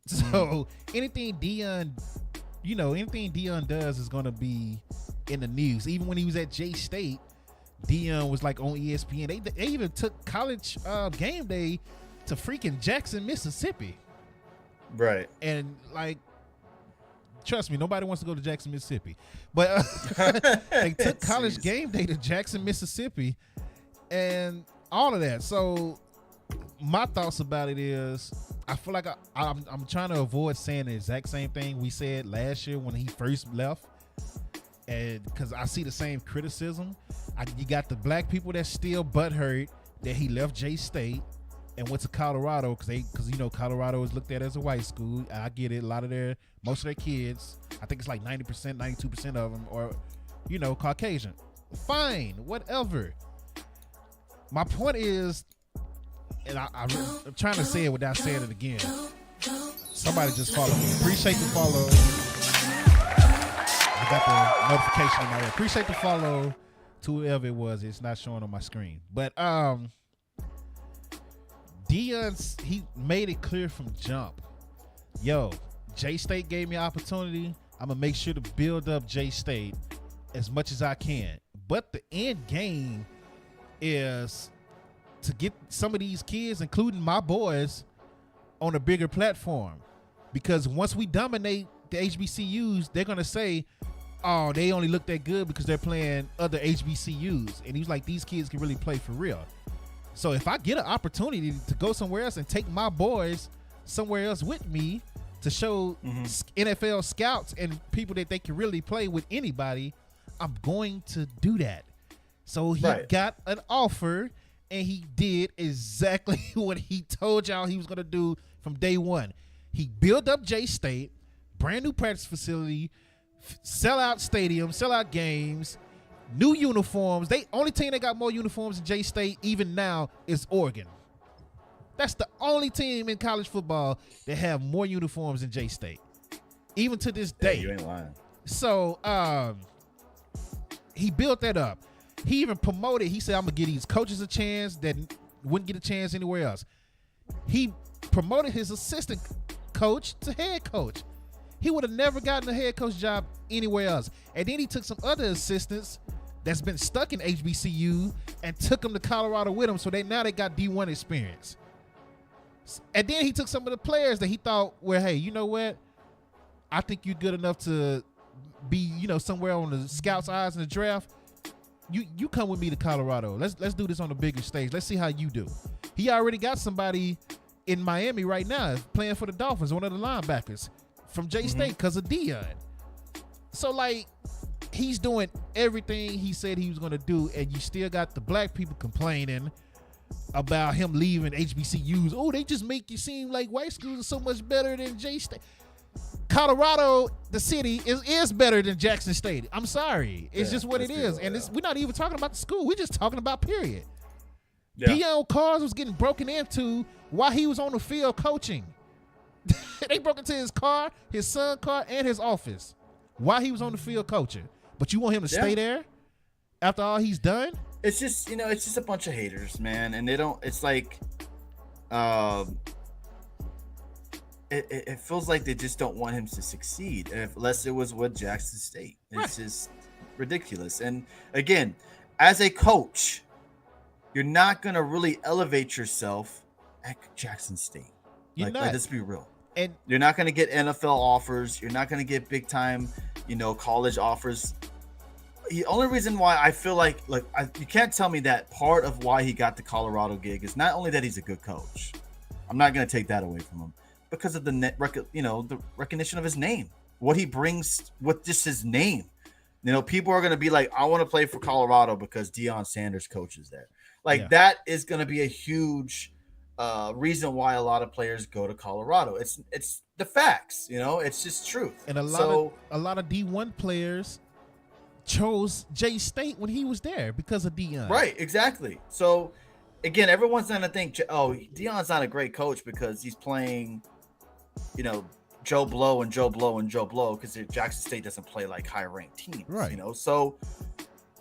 So anything Deion does is going to be in the news. Even when he was at J-State, Deion was like on ESPN. They even took college game day to freaking Jackson, Mississippi. Right. And like, trust me, nobody wants to go to Jackson, Mississippi. But they took college game day to Jackson, Mississippi, and all of that. So my thoughts about it is, I feel like I'm trying to avoid saying the exact same thing we said last year when he first left. And because I see the same criticism. You got the black people that's still butthurt that he left J-State and went to Colorado because you know Colorado is looked at as a white school. I get it. Most of their kids, I think it's like 90%, 92% of them are, you know, Caucasian. Fine, whatever. My point is, and I'm trying to say it without saying it again. Somebody just followed me. Appreciate the follow. I got the notification in my ear. Appreciate the follow to whoever it was. It's not showing on my screen. But Deion, he made it clear from jump. Yo, J-State gave me an opportunity. I'm going to make sure to build up J-State as much as I can. But the end game is to get some of these kids, including my boys, on a bigger platform. Because once we dominate the HBCUs, they're going to say, oh, they only look that good because they're playing other HBCUs. And he's like, these kids can really play for real. So if I get an opportunity to go somewhere else and take my boys somewhere else with me to show NFL scouts and people that they can really play with anybody, I'm going to do that. So he got an offer, and he did exactly what he told y'all he was going to do from day one. He built up J-State, brand new practice facility, sell out stadiums, sell out games, new uniforms. They only team that got more uniforms than J-State even now is Oregon. That's the only team in college football that have more uniforms than J-State, even to this day. You ain't lying. So he built that up. He even promoted. He said, I'm going to give these coaches a chance that wouldn't get a chance anywhere else. He promoted his assistant coach to head coach. He would have never gotten a head coach job anywhere else. And then he took some other assistants that's been stuck in HBCU and took them to Colorado with him. So now they got D1 experience. And then he took some of the players that he thought, well, hey, you know what? I think you're good enough to be, somewhere on the scouts' eyes in the draft. you come with me to Colorado. Let's do this on a bigger stage. Let's see how you do. He already got somebody in Miami right now playing for the Dolphins, one of the linebackers from J-State because of Dion. So, like, he's doing everything he said he was going to do, and you still got the black people complaining about him leaving HBCUs. Oh, they just make you seem like white schools are so much better than J-State. Colorado, the city, is better than Jackson State. I'm sorry. It's just what it is. And we're not even talking about the school. We're just talking about period. Yeah. Deion cars was getting broken into while he was on the field coaching. They broke into his car, his son's car, and his office while he was on the field coaching. But you want him to stay there after all he's done? It's just, it's just a bunch of haters, man. And they don't, it's like, it feels like they just don't want him to succeed unless it was with Jackson State. It's just ridiculous. And again, as a coach, you're not going to really elevate yourself at Jackson State. Let's be real. And you're not going to get NFL offers. You're not going to get big time, college offers. The only reason why I feel like you can't tell me that part of why he got the Colorado gig is not only that he's a good coach. I'm not going to take that away from him. Because of the the recognition of his name, what he brings with just his name. People are going to be like, I want to play for Colorado because Deion Sanders coaches there. That is going to be a huge reason why a lot of players go to Colorado. It's the facts, it's just truth. And a lot of D1 players chose J-State when he was there because of Deion. Right, exactly. So again, everyone's going to think, Deion's not a great coach because he's playing Joe Blow and Joe Blow and Joe Blow because Jackson State doesn't play like high-ranked teams, right? So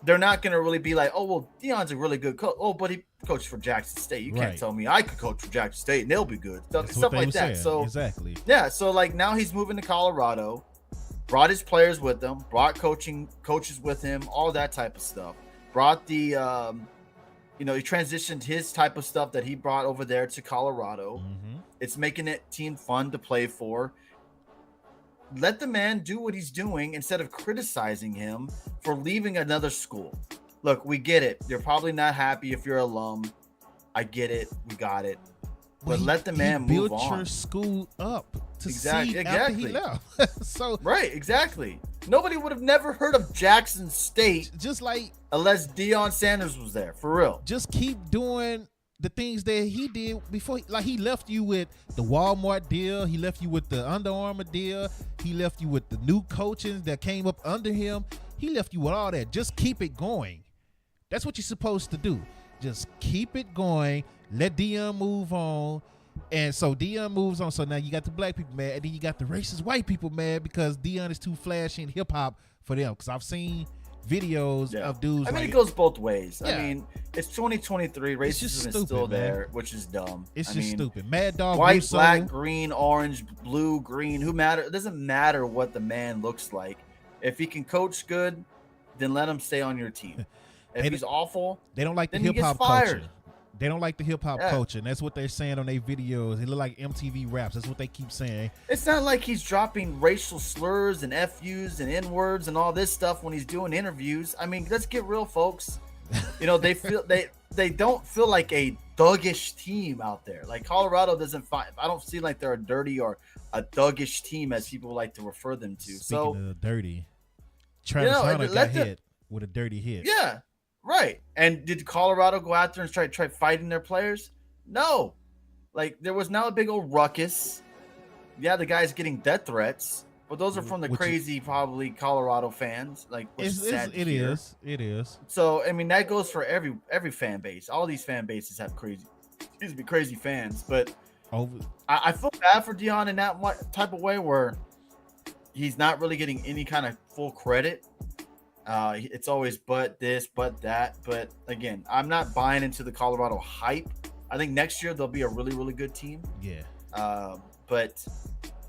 they're not going to really be like, oh, well, Deion's a really good coach. Oh, but he coached for Jackson State. You can't tell me I could coach for Jackson State and they'll be good. Stuff like that. So exactly. Yeah. So now he's moving to Colorado, brought his players with him, brought coaches with him, all that type of stuff. Brought the he transitioned his type of stuff that he brought over there to Colorado. Mm-hmm. It's making it team fun to play for. Let the man do what he's doing instead of criticizing him for leaving another school. Look, we get it. You're probably not happy if you're an alum. I get it. We got it. But let the man move on. Built your school up to see after he left. So right, exactly. Nobody would have never heard of Jackson State unless Deion Sanders was there, for real. Just keep doing the things that he did before. He left you with the Walmart deal. He left you with the Under Armour deal. He left you with the new coaches that came up under him. He left you with all that. Just keep it going. That's what you're supposed to do. Just keep it going. Let Deion move on. And so Deion moves on. So now you got the black people mad, and then you got the racist white people mad because Deion is too flashy in hip hop for them. Because I've seen videos of dudes. I mean, it goes both ways. Yeah. I mean, it's 2023. Racism is still there, which is dumb. It's just stupid. Mad Dog, white, Russo, black, green, orange, blue, green. Who matter? It doesn't matter what the man looks like. If he can coach good, then let him stay on your team. If he's awful, they don't like the hip hop culture. They don't like the hip hop culture. And that's what they're saying on their videos. They look like MTV raps. That's what they keep saying. It's not like he's dropping racial slurs and FUs and N-words and all this stuff when he's doing interviews. I mean, let's get real, folks. They feel they don't feel like a thuggish team out there. Like Colorado doesn't find. I don't see like they're a dirty or a thuggish team as people like to refer them to. Speaking of dirty, Travis Hunter got hit with a dirty hit. Yeah. Right. And did Colorado go out there and try fighting their players? No. Like, there was now a big old ruckus. Yeah, the guy's getting death threats, but those are from the crazy, probably Colorado fans. Like, it is. So, I mean, that goes for every fan base. All these fan bases have crazy fans. But I feel bad for Deion in that type of way where he's not really getting any kind of full credit. It's always but this, but that. But again, I'm not buying into the Colorado hype. I think next year they'll be a really, really good team. Yeah. But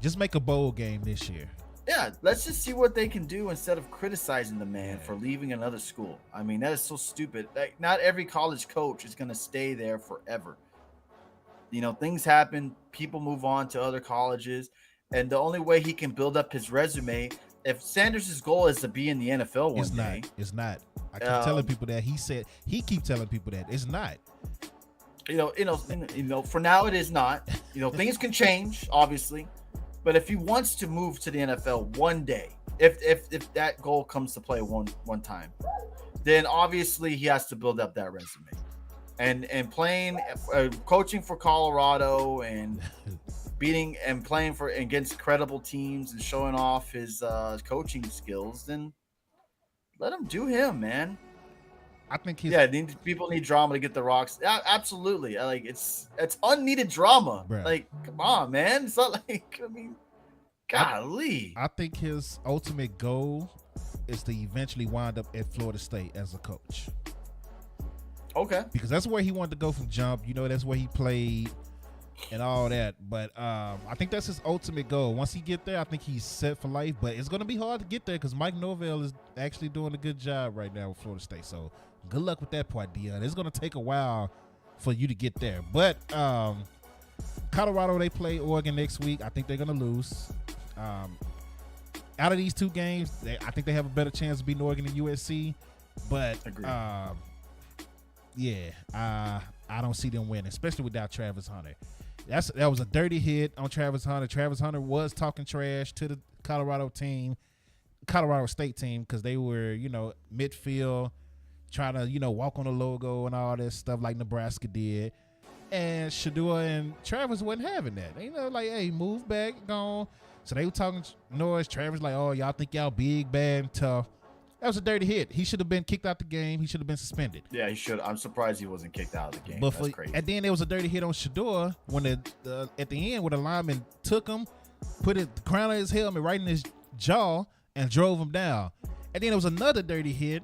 just make a bowl game this year. Yeah, let's just see what they can do instead of criticizing the man for leaving another school. I mean, that is so stupid. Like, not every college coach is going to stay there forever. Things happen. People move on to other colleges. And the only way he can build up his resume if Sanders' goal is to be in the NFL one day, it's not. I keep telling people that. He keep telling people that it's not. For now it is not. Things can change, obviously, but if he wants to move to the NFL one day, if that goal comes to play one time, then obviously he has to build up that resume. And playing, coaching for Colorado and playing against credible teams and showing off his coaching skills, then let him do him, man. I think people need drama to get the rocks. Absolutely, it's unneeded drama. Bruh. Like, come on, man. It's not like golly. I think his ultimate goal is to eventually wind up at Florida State as a coach. Okay. Because that's where he wanted to go from jump. That's where he played and all that. But I think that's his ultimate goal. Once he get there, I think he's set for life. But it's going to be hard to get there because Mike Norvell is actually doing a good job right now with Florida State. So good luck with that part, Dion. It's going to take a while for you to get there. But Colorado, they play Oregon next week. I think they're going to lose. Out of these two games, I think they have a better chance of beating Oregon than USC. But I don't see them winning, especially without Travis Hunter. That was a dirty hit on Travis Hunter. Travis Hunter was talking trash to the Colorado State team, because they were, midfield, trying to, walk on the logo and all this stuff like Nebraska did. And Shadua and Travis wasn't having that. Hey, move back, gone. So they were talking noise. Travis like, oh, y'all think y'all big, bad, and tough. That was a dirty hit. He should have been kicked out the game. He should have been suspended. Yeah, he should. I'm surprised he wasn't kicked out of the game. But That's crazy. And then there was a dirty hit on Shador when at the end where the lineman took him, put the crown of his helmet right in his jaw and drove him down. And then there was another dirty hit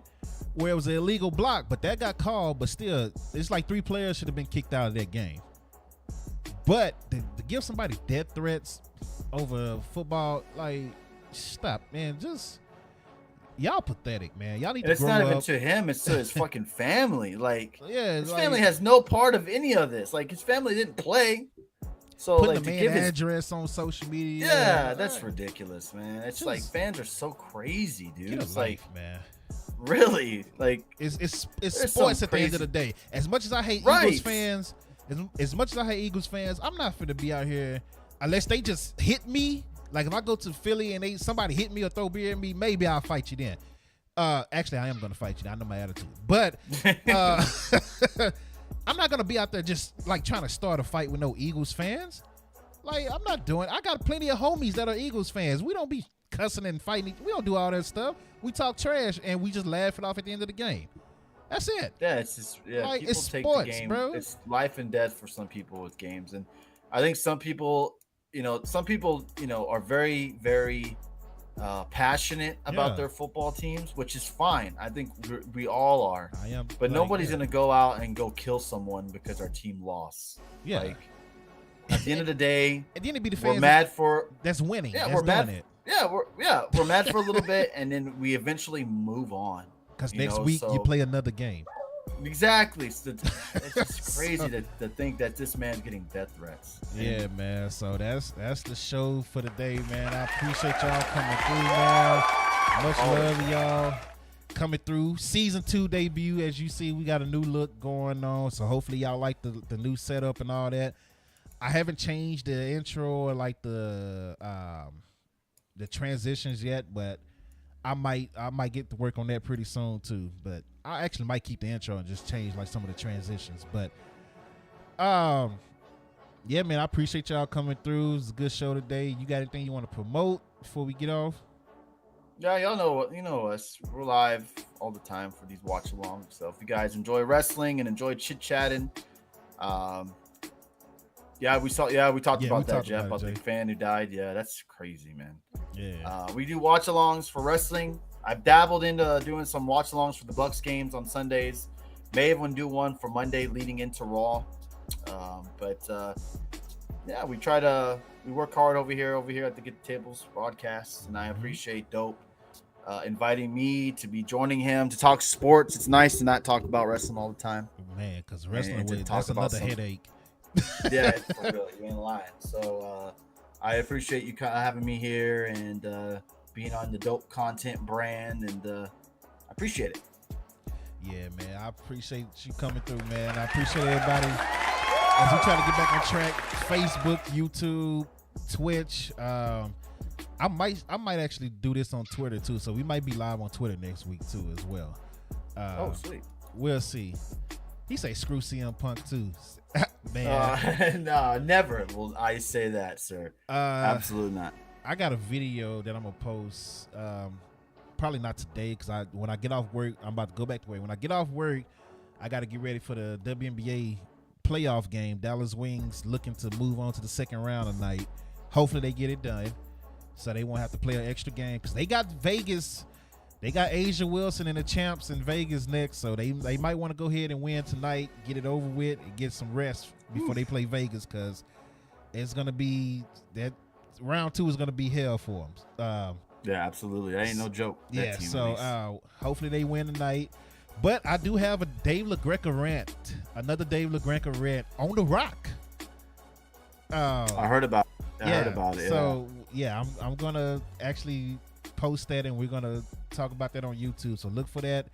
where it was an illegal block, but that got called. But still, it's like 3 players should have been kicked out of that game. But to give somebody death threats over football, stop, man. Y'all pathetic, man. Y'all need to grow up. It's not even to him. It's to his fucking family. His like, family has no part of any of this. His family didn't play. So putting the man address on social media. Yeah, that's ridiculous, man. It's fans are so crazy, dude. It's man. Really, it's sports at the end of the day. As much as I hate Eagles fans, as much as I hate Eagles fans, I'm not finna be out here unless they just hit me. Like if I go to Philly and somebody hit me or throw beer at me, maybe I'll fight you then. Actually, I am gonna fight you. I know my attitude, but I'm not gonna be out there just trying to start a fight with no Eagles fans. I'm not doing. I got plenty of homies that are Eagles fans. We don't be cussing and fighting. We don't do all that stuff. We talk trash and we just laugh it off at the end of the game. That's it. Yeah, it's just people it's take sports, the game. bro. It's life and death for some people with games, and I think some people. Are very, very passionate about their football teams, which is fine. I think we all are. I am, but nobody's gonna go out and go kill someone because our team lost. Yeah. At the end of the day, at the end of the fans, we're mad for that's winning. Yeah, that's we're mad. It. Yeah, we're mad for a little bit, and then we eventually move on. Because next week you play another game. Exactly. It's just crazy to think that this man's getting death threats. Yeah, man. So that's the show for the day, man. I appreciate y'all coming through, man. Much love to y'all coming through. Season 2 debut. As you see, we got a new look going on. So hopefully y'all like the new setup and all that. I haven't changed the intro or the transitions yet, but I might get to work on that pretty soon too. But I actually might keep the intro and just change some of the transitions. But yeah, man, I appreciate y'all coming through. It's a good show today. You got anything you want to promote before we get off? Yeah, y'all know us. We're live all the time for these watch alongs. So if you guys enjoy wrestling and enjoy chit chatting, we talked about that, Jeff, about the fan who died. Yeah, that's crazy, man. Yeah. We do watch alongs for wrestling. I've dabbled into doing some watch alongs for the Bucks games on Sundays. May even do one for Monday leading into Raw. We work hard over here at the Get the Tables broadcast, and I appreciate Dope inviting me to be joining him to talk sports. It's nice to not talk about wrestling all the time. Man, because wrestling, that's another headache. Yeah, for real. You ain't lying. So I appreciate you having me here and being on the dope content brand, and I appreciate it. Yeah, man, I appreciate you coming through, man. I appreciate everybody as we try to get back on track. Facebook, YouTube, Twitch. I might actually do this on Twitter too, so we might be live on Twitter next week too as well. Oh, sweet. We'll see. He say screw CM Punk too, man. No, never will I say that, sir. Absolutely not. I got a video that I'm gonna post. Probably not today, because when I get off work, I'm about to go back to work. When I get off work, I got to get ready for the WNBA playoff game. Dallas Wings looking to move on to the second round tonight. Hopefully they get it done, so they won't have to play an extra game, because they got Vegas. They got Asia Wilson and the champs in Vegas next, so they might want to go ahead and win tonight, get it over with, and get some rest before they play Vegas, because it's gonna be that round 2 is gonna be hell for them. Yeah, absolutely. That ain't no joke. Yeah, so hopefully they win tonight. But I do have a Dave LaGreca rant, another Dave LaGreca rant on The Rock. I heard about it. Heard about it. So yeah, I'm gonna actually post that, and we're gonna talk about that on YouTube. So look for that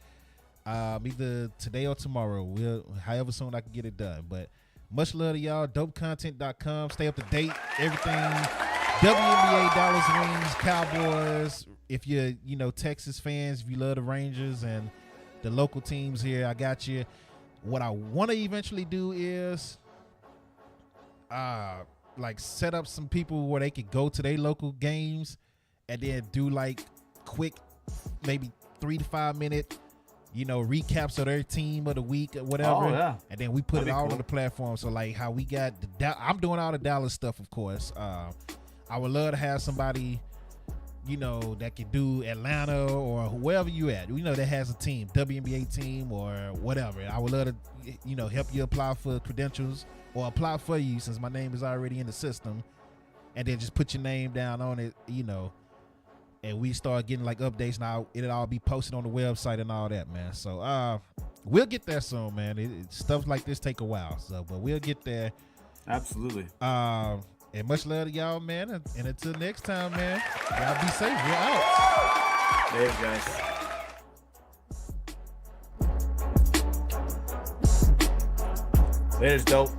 either today or tomorrow. However soon I can get it done. But much love to y'all. DopeContent.com. Stay up to date. Everything. WNBA, Dallas Wings, Cowboys. If you're, Texas fans, if you love the Rangers and the local teams here, I got you. What I want to eventually do is, set up some people where they could go to their local games and then do quick, maybe 3 to 5 minute, recaps of their team of the week or whatever. Oh, yeah. And then we put it all on the platform. So how we got I'm doing all the Dallas stuff, of course. I would love to have somebody, that can do Atlanta or whoever you at, that has a team, WNBA team or whatever. I would love to, help you apply for credentials or apply for you, since my name is already in the system, and then just put your name down on it, and we start getting updates. Now it'll all be posted on the website and all that, man. So we'll get there soon, man. Stuff like this take a while, but we'll get there. Absolutely. And much love to y'all, man. And until next time, man, y'all be safe. We're out. Later, guys. Later's dope.